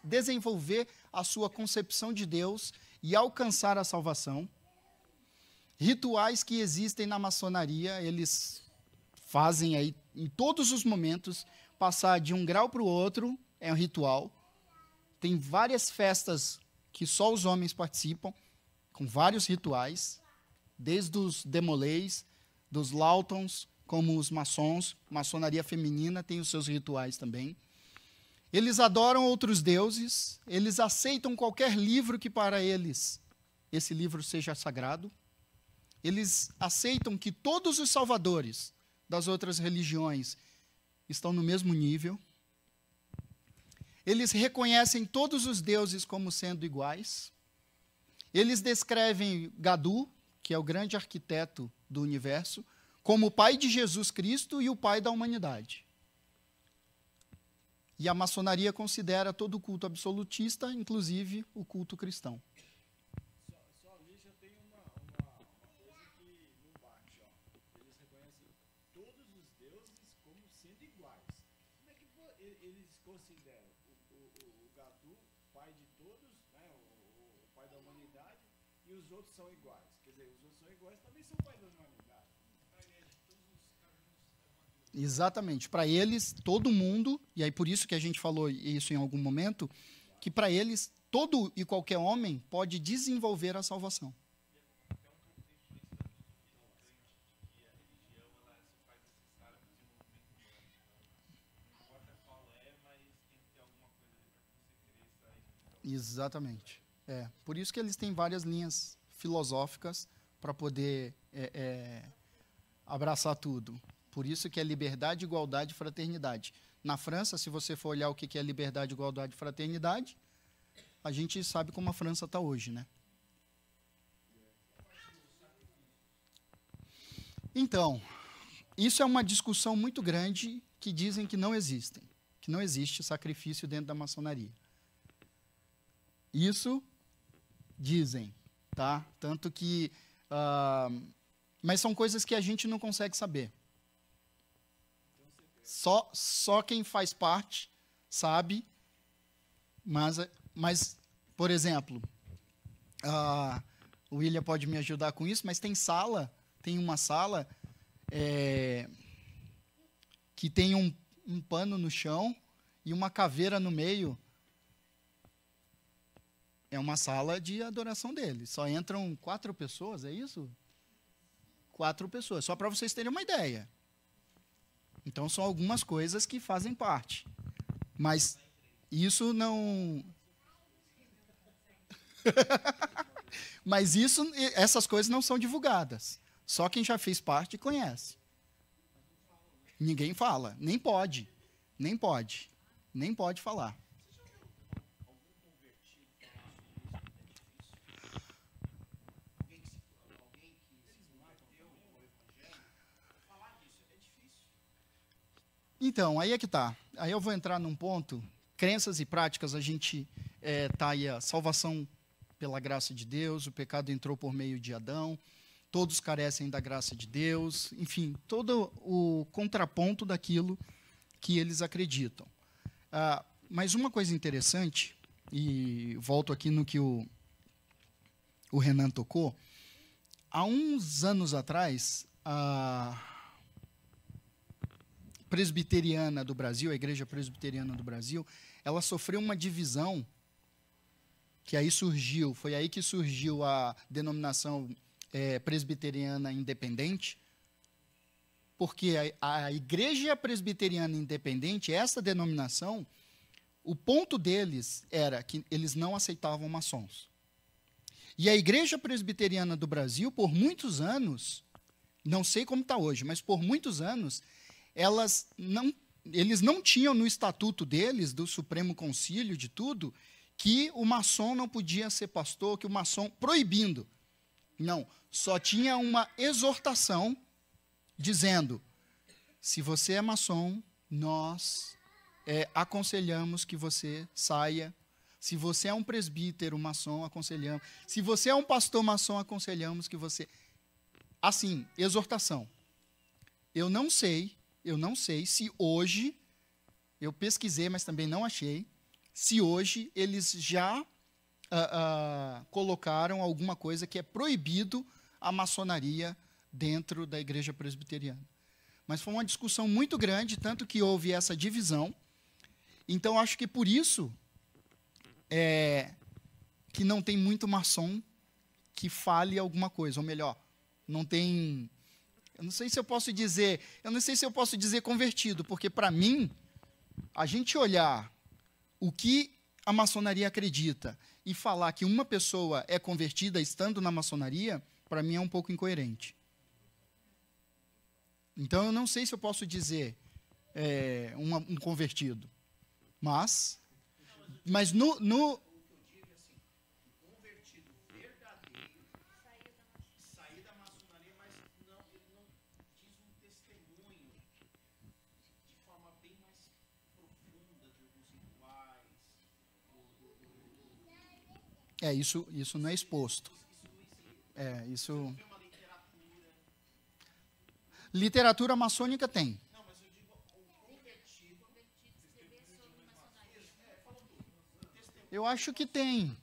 desenvolver a sua concepção de Deus e alcançar a salvação. Rituais que existem na maçonaria, eles fazem aí, em todos os momentos, passar de um grau para o outro, é um ritual. Tem várias festas que só os homens participam, com vários rituais, desde os demolês, dos lautons, como os maçons, maçonaria feminina tem os seus rituais também. Eles adoram outros deuses, eles aceitam qualquer livro que para eles esse livro seja sagrado. Eles aceitam que todos os salvadores das outras religiões estão no mesmo nível. Eles reconhecem todos os deuses como sendo iguais. Eles descrevem Gadu, que é o grande arquiteto do universo, como o pai de Jesus Cristo e o pai da humanidade. E a maçonaria considera todo o culto absolutista, inclusive o culto cristão. Só ali já tem uma coisa que não bate, ó. Eles reconhecem todos os deuses como sendo iguais. Como é que eles consideram o Gadu, pai de todos, né, o pai da humanidade, e os outros são iguais? Quer dizer, os outros são iguais, também são pai da humanidade. Exatamente. Para eles, todo mundo, e aí por isso que a gente falou isso em algum momento, que para eles, todo e qualquer homem pode desenvolver a salvação. Exatamente. Por isso que eles têm várias linhas filosóficas para poder abraçar tudo. Por isso que é liberdade, igualdade e fraternidade. Na França, se você for olhar o que é liberdade, igualdade e fraternidade, a gente sabe como a França está hoje, né? Então, isso é uma discussão muito grande que dizem que não existem, que não existe sacrifício dentro da maçonaria. Isso dizem, tá? Tanto que... mas são coisas que a gente não consegue saber. Só quem faz parte sabe, mas por exemplo, o William pode me ajudar com isso, mas tem uma sala que tem um pano no chão e uma caveira no meio. É uma sala de adoração dele. Só entram 4 pessoas, é isso? 4 pessoas, só para vocês terem uma ideia. Então, são algumas coisas que fazem parte. Mas isso não... Mas essas coisas não são divulgadas. Só quem já fez parte conhece. Ninguém fala. Nem pode. Nem pode. Nem pode falar. Então, aí é que tá. Aí eu vou entrar num ponto. Crenças e práticas, a gente tá aí a salvação pela graça de Deus, o pecado entrou por meio de Adão, todos carecem da graça de Deus, enfim, todo o contraponto daquilo que eles acreditam. Mas uma coisa interessante, e volto aqui no que o Renan tocou, há uns anos atrás, presbiteriana do Brasil, a Igreja Presbiteriana do Brasil, ela sofreu uma divisão que aí surgiu, foi aí que surgiu a denominação presbiteriana independente, porque a Igreja Presbiteriana Independente, essa denominação, o ponto deles era que eles não aceitavam maçons. E a Igreja Presbiteriana do Brasil, por muitos anos, não sei como está hoje, mas por muitos anos, eles não tinham no estatuto deles, do Supremo Concílio, de tudo, que o maçom não podia ser pastor, que o maçom, proibindo. Não, só tinha uma exortação dizendo, se você é maçom, nós aconselhamos que você saia. Se você é um presbítero maçom, aconselhamos. Se você é um pastor maçom, aconselhamos que você... Assim, exortação. Eu não sei se hoje, eu pesquisei, mas também não achei, se hoje eles já colocaram alguma coisa que é proibido a maçonaria dentro da Igreja Presbiteriana. Mas foi uma discussão muito grande, tanto que houve essa divisão. Então, acho que por isso que não tem muito maçom que fale alguma coisa, ou melhor, não tem... Eu não sei se eu posso dizer convertido, porque, para mim, a gente olhar o que a maçonaria acredita e falar que uma pessoa é convertida estando na maçonaria, para mim é um pouco incoerente. Então, eu não sei se eu posso dizer um convertido, mas Mas no O que eu digo é assim, o convertido verdadeiro sair da maçonaria, mas não, ele não diz um testemunho de forma bem mais profunda de alguns rituais. isso não é exposto. Isso. Tem uma literatura. Literatura maçônica tem. Não, mas eu digo o convertido. Eu acho que tem.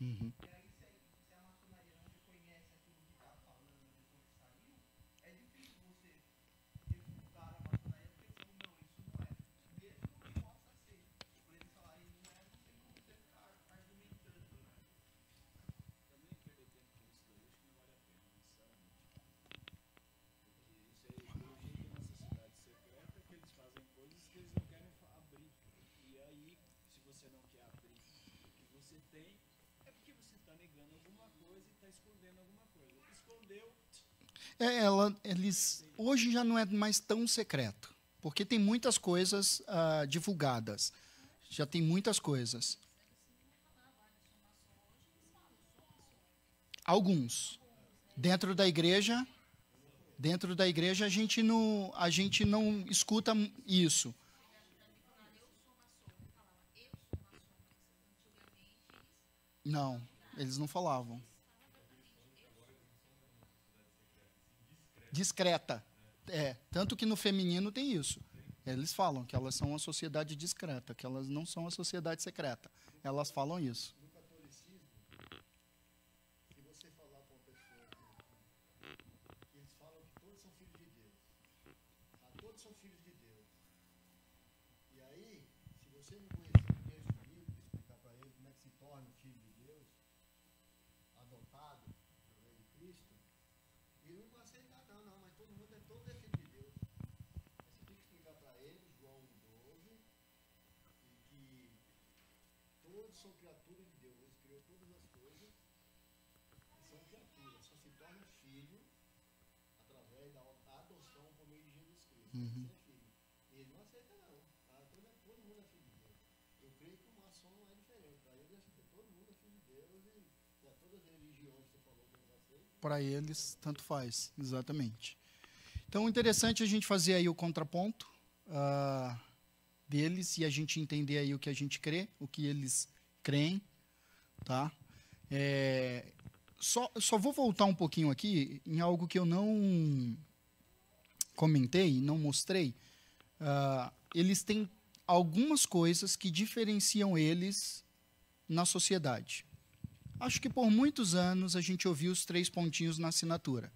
Uhum. Também perder tempo com isso daí, acho que não vale a pena, sinceramente. Porque isso é ideologia de uma sociedade secreta que eles fazem coisas que eles não querem abrir. E aí, se você não quer abrir o que você tem, é porque você está negando alguma coisa e está escondendo alguma coisa. Escondeu. Eles hoje já não é mais tão secreto, porque tem muitas coisas divulgadas. Já tem muitas coisas. Alguns. Dentro da igreja a gente não escuta isso. Não, eles não falavam. Discreta. Tanto que no feminino tem isso. Eles falam que elas são uma sociedade discreta, que elas não são uma sociedade secreta. Elas falam isso. No catolicismo, se você falar para uma pessoa que eles falam que todos são filhos de Deus. Tá? Todos são filhos de Deus. E aí, se você não conhecer o texto bíblico, explicar para ele como é que se torna filho de Deus, adotado através de Cristo, ele não vai aceitar, não, mas todo é filho de Deus. Aí você tem que explicar para ele, João 12, e que todos são criaturas de Deus. Deus criou todas as coisas e são criaturas. Só se torna filho através da adoção por meio de Jesus Cristo. Uhum. Você é filho. Ele não aceita, não. Tá? Todo mundo é filho de Deus. Eu creio que o maçom não é diferente. Para ele, todo mundo é filho de Deus e todas as religiões que você falou que eles aceitam. Para eles, tanto faz, exatamente. Então, interessante a gente fazer aí o contraponto deles e a gente entender aí o que a gente crê, o que eles creem, tá? Só vou voltar um pouquinho aqui em algo que eu não comentei, não mostrei. Eles têm algumas coisas que diferenciam eles na sociedade. Acho que por muitos anos a gente ouviu os 3 pontinhos na assinatura.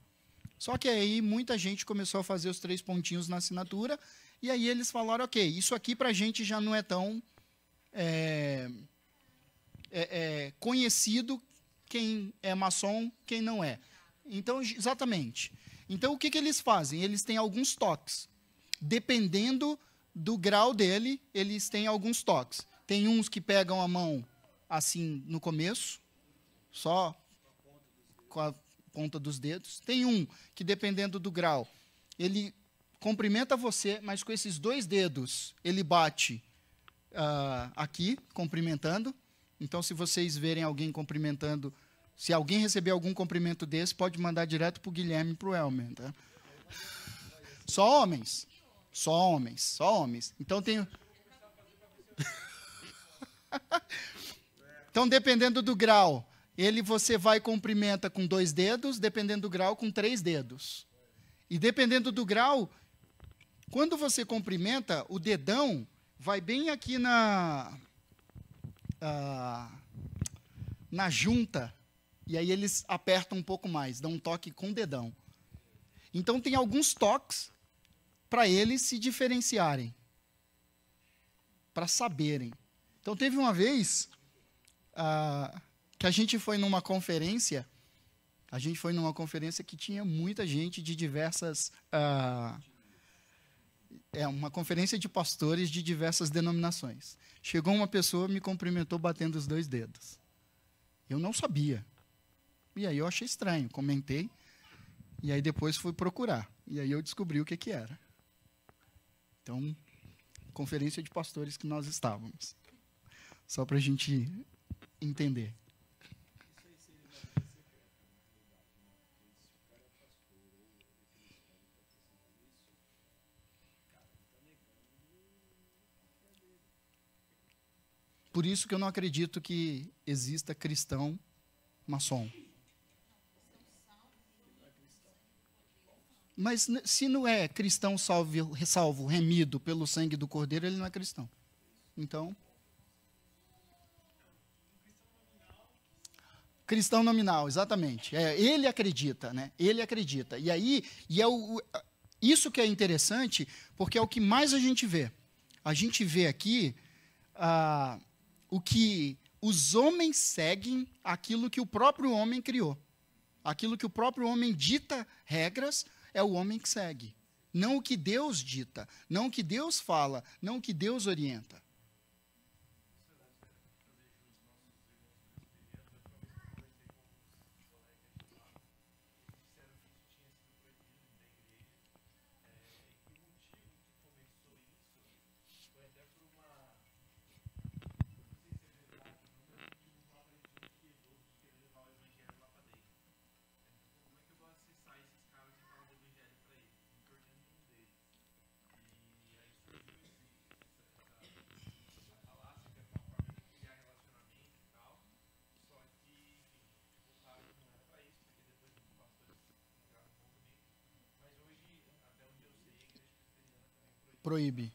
Só que aí muita gente começou a fazer os 3 pontinhos na assinatura e aí eles falaram, ok, isso aqui para a gente já não é tão conhecido quem é maçom, quem não é. Então, exatamente. Então, o que eles fazem? Eles têm alguns toques. Dependendo do grau dele, eles têm alguns toques. Tem uns que pegam a mão assim no começo, só com a ponta dos dedos. Tem um que, dependendo do grau, ele cumprimenta você, mas com esses 2 dedos, ele bate aqui, cumprimentando. Então, se vocês verem alguém cumprimentando, se alguém receber algum cumprimento desse, pode mandar direto para o Guilherme e para o Elmer. Tá? Só homens. Só homens. Só homens. Então, tem... Então, dependendo do grau, você vai cumprimenta com 2 dedos, dependendo do grau, com 3 dedos. E dependendo do grau, quando você cumprimenta, o dedão vai bem aqui na junta, e aí eles apertam um pouco mais, dão um toque com o dedão. Então, tem alguns toques para eles se diferenciarem, para saberem. Então, teve uma vez que a gente foi numa conferência. A gente foi numa conferência que tinha muita gente de diversas... uma conferência de pastores de diversas denominações. Chegou uma pessoa, me cumprimentou batendo os 2 dedos. Eu não sabia. E aí eu achei estranho, comentei. E aí depois fui procurar. E aí eu descobri o que era. Então, conferência de pastores que nós estávamos. Só para a gente entender. Por isso que eu não acredito que exista cristão maçom. Mas se não é cristão salvo, remido pelo sangue do Cordeiro, ele não é cristão. Então, cristão nominal, exatamente. Ele acredita, né? Ele acredita. E aí, isso que é interessante, porque é o que mais a gente vê. A gente vê aqui o que os homens seguem, aquilo que o próprio homem criou. Aquilo que o próprio homem dita regras, é o homem que segue. Não o que Deus dita, não o que Deus fala, não o que Deus orienta. Proíbe.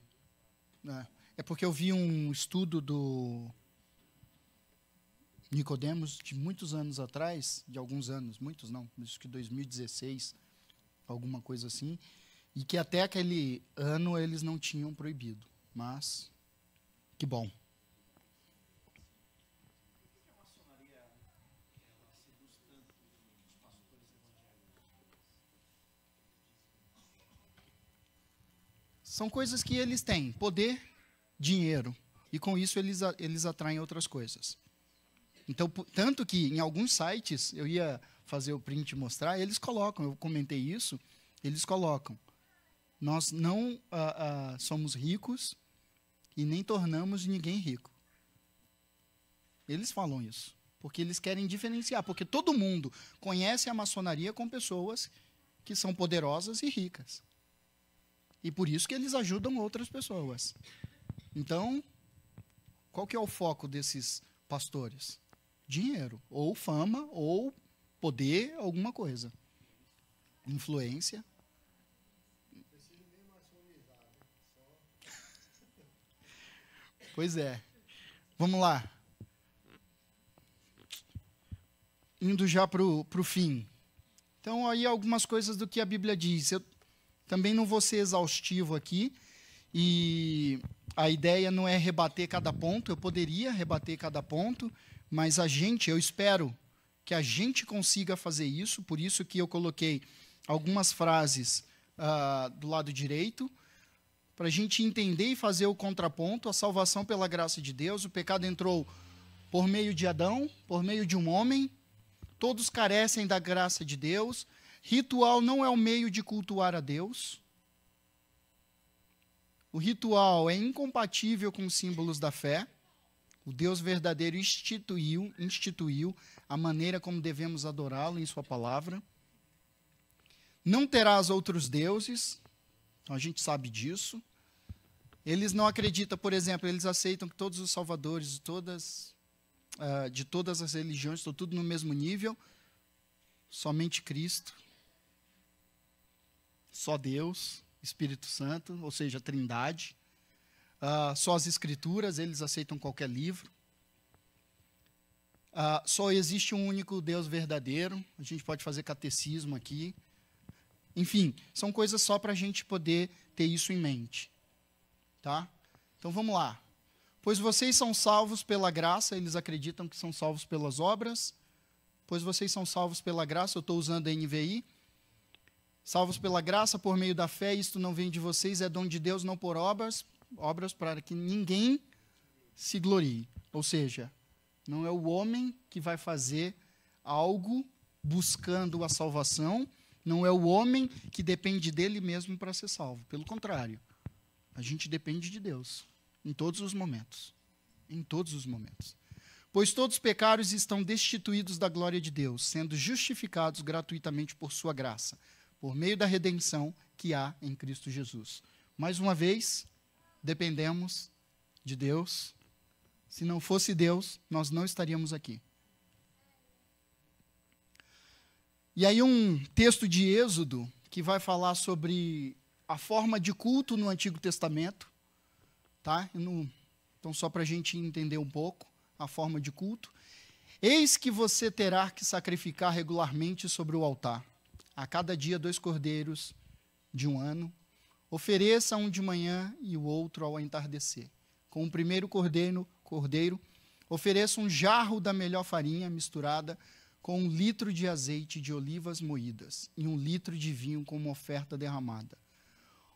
É porque eu vi um estudo do Nicodemos de muitos anos atrás, de alguns anos, muitos não, acho que 2016, alguma coisa assim, e que até aquele ano eles não tinham proibido. Mas, que bom. São coisas que eles têm, poder, dinheiro, e com isso eles atraem outras coisas. Então, tanto que em alguns sites, eu ia fazer o print e mostrar, eles colocam, eu comentei isso, eles colocam, nós não somos ricos e nem tornamos ninguém rico. Eles falam isso, porque eles querem diferenciar, porque todo mundo conhece a maçonaria com pessoas que são poderosas e ricas. E por isso que eles ajudam outras pessoas. Então, qual que é o foco desses pastores? Dinheiro, ou fama, ou poder, alguma coisa. Influência. Não precisa nem maçonizar, né? Pois é. Vamos lá. Indo já para o fim. Então, aí algumas coisas do que a Bíblia diz. Eu também não vou ser exaustivo aqui, e a ideia não é rebater cada ponto, eu poderia rebater cada ponto, mas eu espero que a gente consiga fazer isso, por isso que eu coloquei algumas frases do lado direito, para a gente entender e fazer o contraponto, a salvação pela graça de Deus, o pecado entrou por meio de Adão, por meio de um homem, todos carecem da graça de Deus. Ritual não é o meio de cultuar a Deus. O ritual é incompatível com os símbolos da fé. O Deus verdadeiro instituiu a maneira como devemos adorá-lo em sua palavra. Não terás outros deuses. Então a gente sabe disso. Eles não acreditam, por exemplo, eles aceitam que todos os salvadores de todas as religiões estão tudo no mesmo nível. Somente Cristo. Só Deus, Espírito Santo, ou seja, a Trindade. Só as Escrituras, eles aceitam qualquer livro. Só existe um único Deus verdadeiro. A gente pode fazer catecismo aqui. Enfim, são coisas só para a gente poder ter isso em mente. Tá? Então vamos lá. Pois vocês são salvos pela graça, eles acreditam que são salvos pelas obras. Pois vocês são salvos pela graça, eu estou usando a NVI. Salvos pela graça, por meio da fé, isto não vem de vocês, é dom de Deus, não por obras para que ninguém se glorie. Ou seja, não é o homem que vai fazer algo buscando a salvação, não é o homem que depende dele mesmo para ser salvo. Pelo contrário, a gente depende de Deus em todos os momentos. Em todos os momentos. Pois todos os pecados estão destituídos da glória de Deus, sendo justificados gratuitamente por sua graça, por meio da redenção que há em Cristo Jesus. Mais uma vez, dependemos de Deus. Se não fosse Deus, nós não estaríamos aqui. E aí um texto de Êxodo, que vai falar sobre a forma de culto no Antigo Testamento. Tá? Então, só para a gente entender um pouco a forma de culto. Eis que você terá que sacrificar regularmente sobre o altar. A cada dia 2 cordeiros de 1 ano. Ofereça um de manhã e o outro ao entardecer. Com o primeiro cordeiro, ofereça um jarro da melhor farinha misturada com 1 litro de azeite de olivas moídas e 1 litro de vinho como oferta derramada.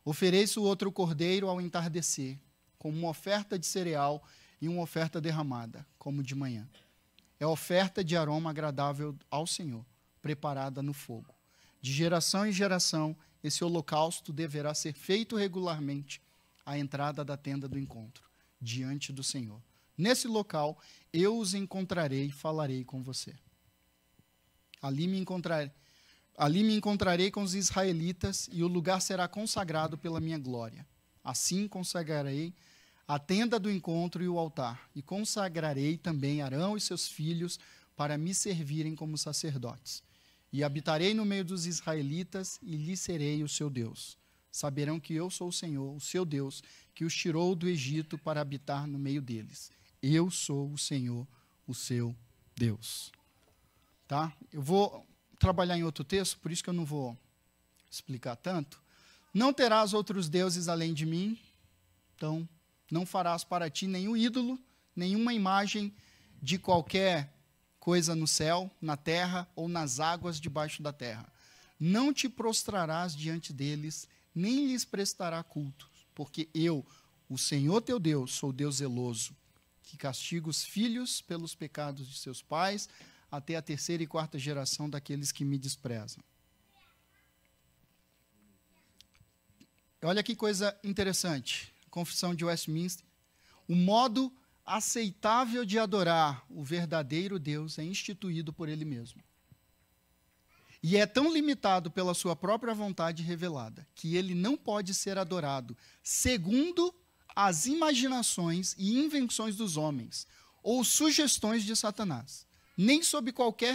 Ofereça o outro cordeiro ao entardecer, como uma oferta de cereal e uma oferta derramada, como de manhã. É oferta de aroma agradável ao Senhor, preparada no fogo. De geração em geração, esse holocausto deverá ser feito regularmente à entrada da tenda do encontro, diante do Senhor. Nesse local, eu os encontrarei e falarei com você. Ali me encontrarei com os israelitas e o lugar será consagrado pela minha glória. Assim consagrarei a tenda do encontro e o altar, e consagrarei também Arão e seus filhos para me servirem como sacerdotes. E habitarei no meio dos israelitas e lhes serei o seu Deus. Saberão que eu sou o Senhor, o seu Deus, que os tirou do Egito para habitar no meio deles. Eu sou o Senhor, o seu Deus. Tá? Eu vou trabalhar em outro texto, por isso que eu não vou explicar tanto. Não terás outros deuses além de mim, então não farás para ti nenhum ídolo, nenhuma imagem de qualquer coisa no céu, na terra ou nas águas debaixo da terra. Não te prostrarás diante deles, nem lhes prestará culto, porque eu, o Senhor teu Deus, sou Deus zeloso, que castiga os filhos pelos pecados de seus pais, até a 3ª e 4ª geração daqueles que me desprezam. Olha que coisa interessante. Confissão de Westminster. O modo aceitável de adorar o verdadeiro Deus é instituído por ele mesmo. E é tão limitado pela sua própria vontade revelada, que ele não pode ser adorado segundo as imaginações e invenções dos homens, ou sugestões de Satanás, nem sob qualquer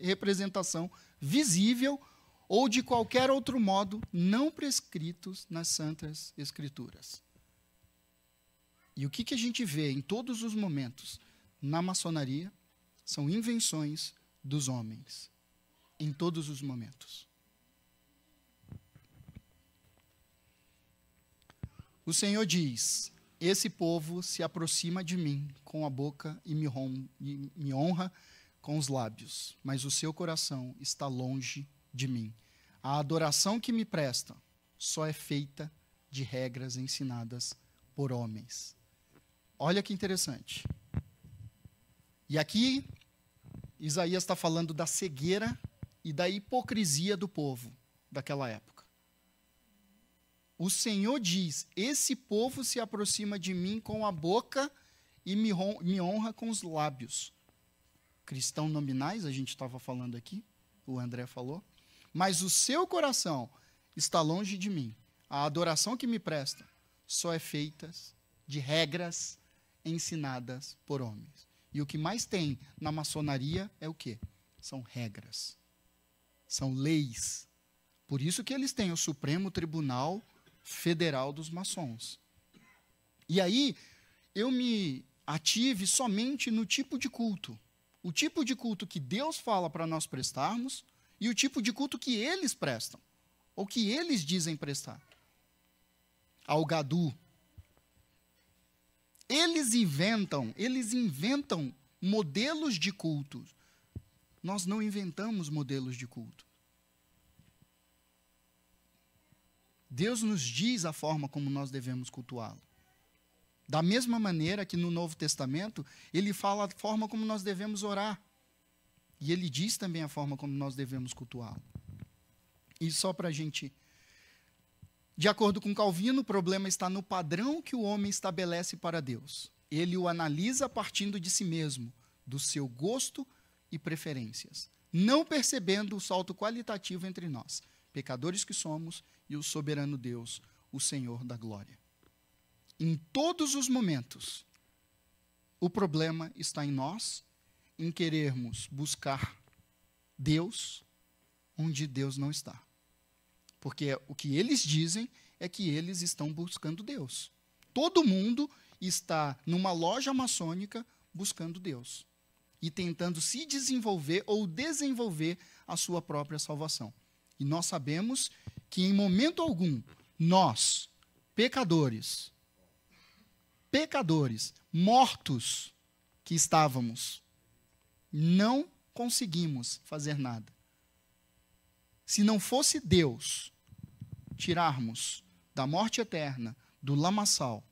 representação visível ou de qualquer outro modo não prescritos nas Santas Escrituras. E o que a gente vê em todos os momentos na maçonaria são invenções dos homens. Em todos os momentos. O Senhor diz: esse povo se aproxima de mim com a boca e me honra com os lábios, mas o seu coração está longe de mim. A adoração que me prestam só é feita de regras ensinadas por homens. Olha que interessante. E aqui, Isaías está falando da cegueira e da hipocrisia do povo daquela época. O Senhor diz: esse povo se aproxima de mim com a boca e me honra com os lábios. Cristãos nominais, a gente estava falando aqui, o André falou. Mas o seu coração está longe de mim. A adoração que me presta só é feita de regras ensinadas por homens. E o que mais tem na maçonaria é o quê? São regras. São leis. Por isso que eles têm o Supremo Tribunal Federal dos Maçons. E aí, eu me ative somente no tipo de culto. O tipo de culto que Deus fala para nós prestarmos e o tipo de culto que eles prestam, ou que eles dizem prestar. Ao Gadu. eles inventam modelos de culto. Nós não inventamos modelos de culto. Deus nos diz a forma como nós devemos cultuá-lo. Da mesma maneira que no Novo Testamento, ele fala a forma como nós devemos orar. E ele diz também a forma como nós devemos cultuá-lo. E só para a gente... De acordo com Calvino, o problema está no padrão que o homem estabelece para Deus. Ele o analisa partindo de si mesmo, do seu gosto e preferências, não percebendo o salto qualitativo entre nós, pecadores que somos, e o soberano Deus, o Senhor da glória. Em todos os momentos, o problema está em nós, em querermos buscar Deus onde Deus não está. Porque o que eles dizem é que eles estão buscando Deus. Todo mundo está numa loja maçônica buscando Deus e tentando se desenvolver ou desenvolver a sua própria salvação. E nós sabemos que em momento algum, nós, pecadores, mortos que estávamos, não conseguimos fazer nada. Se não fosse Deus tirarmos da morte eterna, do lamaçal,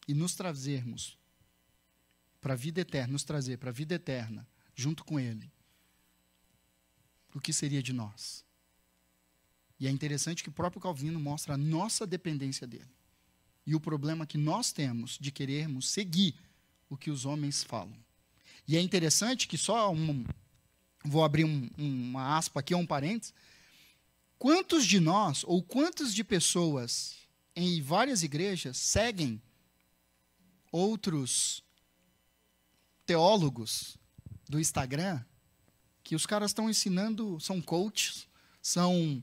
e nos trazermos para a vida eterna, nos trazer para a vida eterna, junto com Ele, o que seria de nós? E é interessante que o próprio Calvino mostra a nossa dependência dele. E o problema que nós temos de querermos seguir o que os homens falam. E é interessante que vou abrir uma aspa aqui, um parênteses. Quantos de nós, ou quantas de pessoas em várias igrejas seguem outros teólogos do Instagram, que os caras estão ensinando, são coaches, são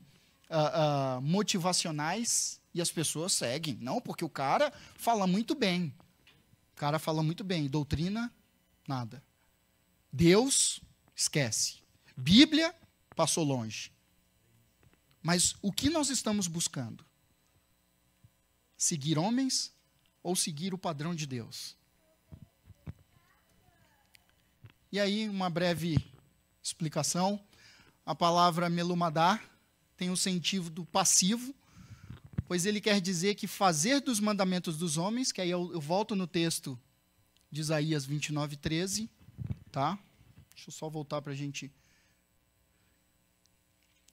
motivacionais, e as pessoas seguem. Não, porque o cara fala muito bem. O cara fala muito bem. Doutrina, nada. Deus, esquece. Bíblia, passou longe. Mas o que nós estamos buscando? Seguir homens ou seguir o padrão de Deus? E aí, uma breve explicação. A palavra melumadá tem o sentido passivo, pois ele quer dizer que fazer dos mandamentos dos homens, que aí eu volto no texto de Isaías 29:13, tá? Deixa eu só voltar para a gente...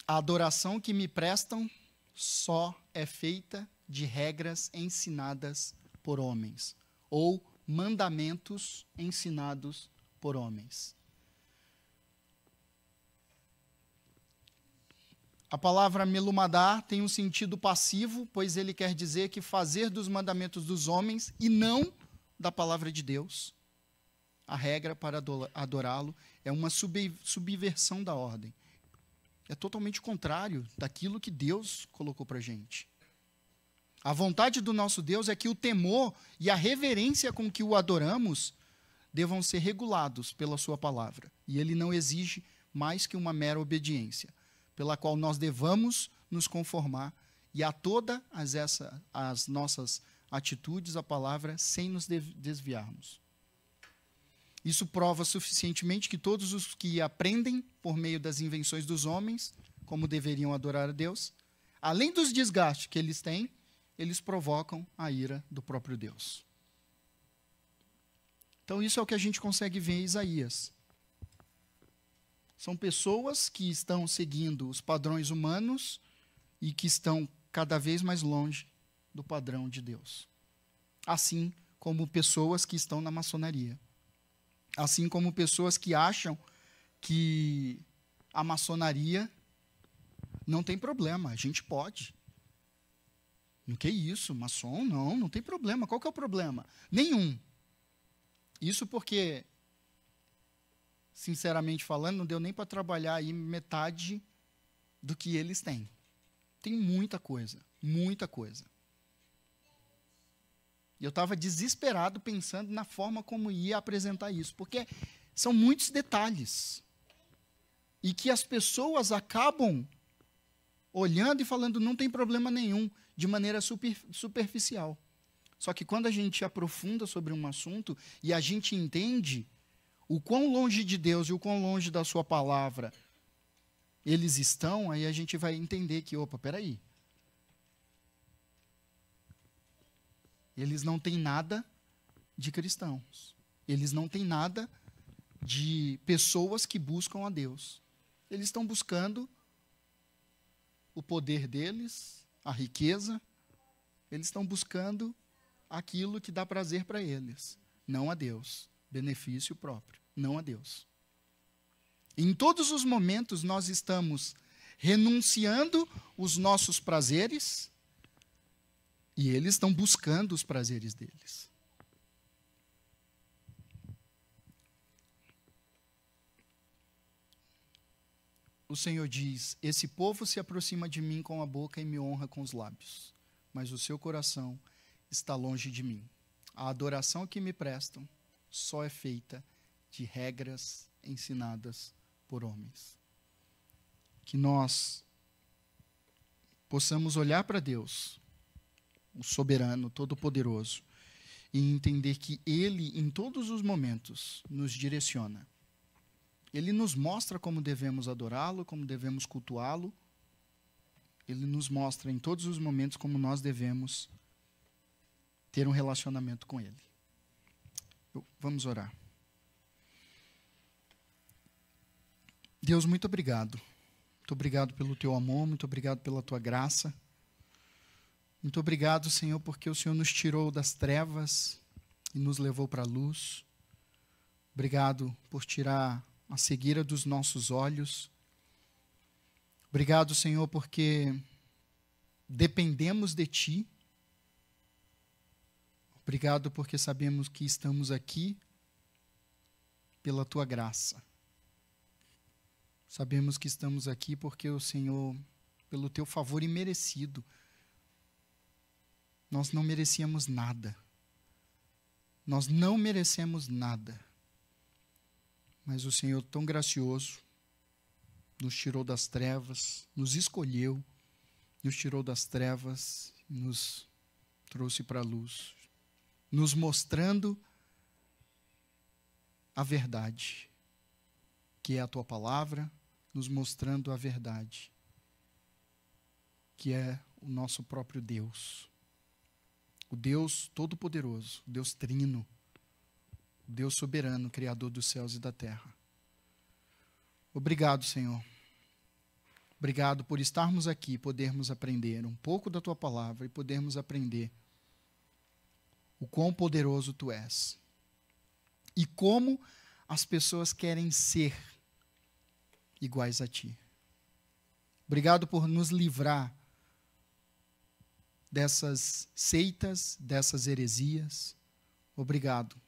A adoração que me prestam só é feita de regras ensinadas por homens, ou mandamentos ensinados por homens. A palavra melumadá tem um sentido passivo, pois ele quer dizer que fazer dos mandamentos dos homens e não da palavra de Deus. A regra para adorá-lo é uma subversão da ordem. É totalmente contrário daquilo que Deus colocou para a gente. A vontade do nosso Deus é que o temor e a reverência com que o adoramos devam ser regulados pela sua palavra. E ele não exige mais que uma mera obediência, pela qual nós devamos nos conformar, e a todas as nossas atitudes, a palavra, sem nos desviarmos. Isso prova suficientemente que todos os que aprendem por meio das invenções dos homens, como deveriam adorar a Deus, além dos desgastes que eles têm, eles provocam a ira do próprio Deus. Então isso é o que a gente consegue ver em Isaías. São pessoas que estão seguindo os padrões humanos e que estão cada vez mais longe do padrão de Deus. Assim como pessoas que estão na maçonaria. Assim como pessoas que acham que a maçonaria não tem problema, a gente pode. Não que isso, maçom, não tem problema. Qual que é o problema? Nenhum. Isso porque, sinceramente falando, não deu nem para trabalhar aí metade do que eles têm. Tem muita coisa, muita coisa. E eu estava desesperado pensando na forma como ia apresentar isso, porque são muitos detalhes. E que as pessoas acabam olhando e falando, não tem problema nenhum, de maneira superficial. Só que quando a gente aprofunda sobre um assunto e a gente entende o quão longe de Deus e o quão longe da sua palavra eles estão, aí a gente vai entender que, opa, peraí. Eles não têm nada de cristãos. Eles não têm nada de pessoas que buscam a Deus. Eles estão buscando o poder deles, a riqueza. Eles estão buscando aquilo que dá prazer para eles, não a Deus. Benefício próprio, não a Deus. Em todos os momentos nós estamos renunciando os nossos prazeres e eles estão buscando os prazeres deles. O Senhor diz: esse povo se aproxima de mim com a boca e me honra com os lábios, mas o seu coração está longe de mim. A adoração que me prestam só é feita de regras ensinadas por homens. Que nós possamos olhar para Deus, o soberano, todo-poderoso, e entender que Ele, em todos os momentos, nos direciona. Ele nos mostra como devemos adorá-lo, como devemos cultuá-lo. Ele nos mostra em todos os momentos como nós devemos ter um relacionamento com Ele. Vamos orar. Deus, muito obrigado. Muito obrigado pelo teu amor, muito obrigado pela tua graça. Muito obrigado, Senhor, porque o Senhor nos tirou das trevas e nos levou para a luz. Obrigado por tirar a cegueira dos nossos olhos. Obrigado, Senhor, porque dependemos de Ti. Obrigado porque sabemos que estamos aqui pela Tua graça. Sabemos que estamos aqui porque o Senhor, pelo Teu favor imerecido, nós não merecíamos nada. Nós não merecemos nada. Mas o Senhor, tão gracioso, nos tirou das trevas, nos escolheu, nos tirou das trevas, nos trouxe para a luz, nos mostrando a verdade, que é a Tua palavra, nos mostrando a verdade, que é o nosso próprio Deus. O Deus Todo-Poderoso, o Deus Trino, o Deus soberano, Criador dos céus e da terra. Obrigado, Senhor. Obrigado por estarmos aqui, podermos aprender um pouco da Tua palavra e podermos aprender o quão poderoso Tu és. E como as pessoas querem ser iguais a Ti. Obrigado por nos livrar dessas seitas, dessas heresias. Obrigado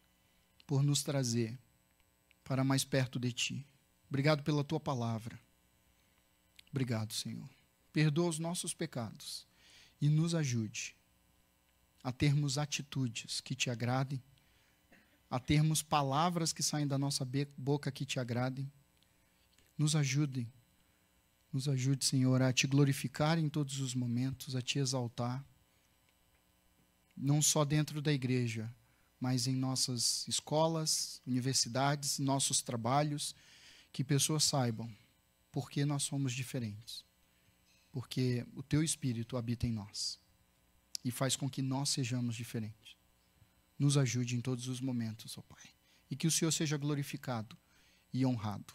por nos trazer para mais perto de Ti. Obrigado pela Tua palavra. Obrigado, Senhor. Perdoa os nossos pecados e nos ajude a termos atitudes que Te agradem, a termos palavras que saem da nossa boca que Te agradem. Nos ajude, Senhor, a Te glorificar em todos os momentos, a Te exaltar, não só dentro da igreja, mas em nossas escolas, universidades, nossos trabalhos, que pessoas saibam por que nós somos diferentes. Porque o Teu Espírito habita em nós e faz com que nós sejamos diferentes. Nos ajude em todos os momentos, ó Pai. E que o Senhor seja glorificado e honrado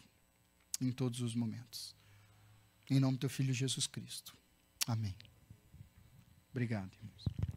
em todos os momentos. Em nome do Teu Filho Jesus Cristo. Amém. Obrigado, irmãos.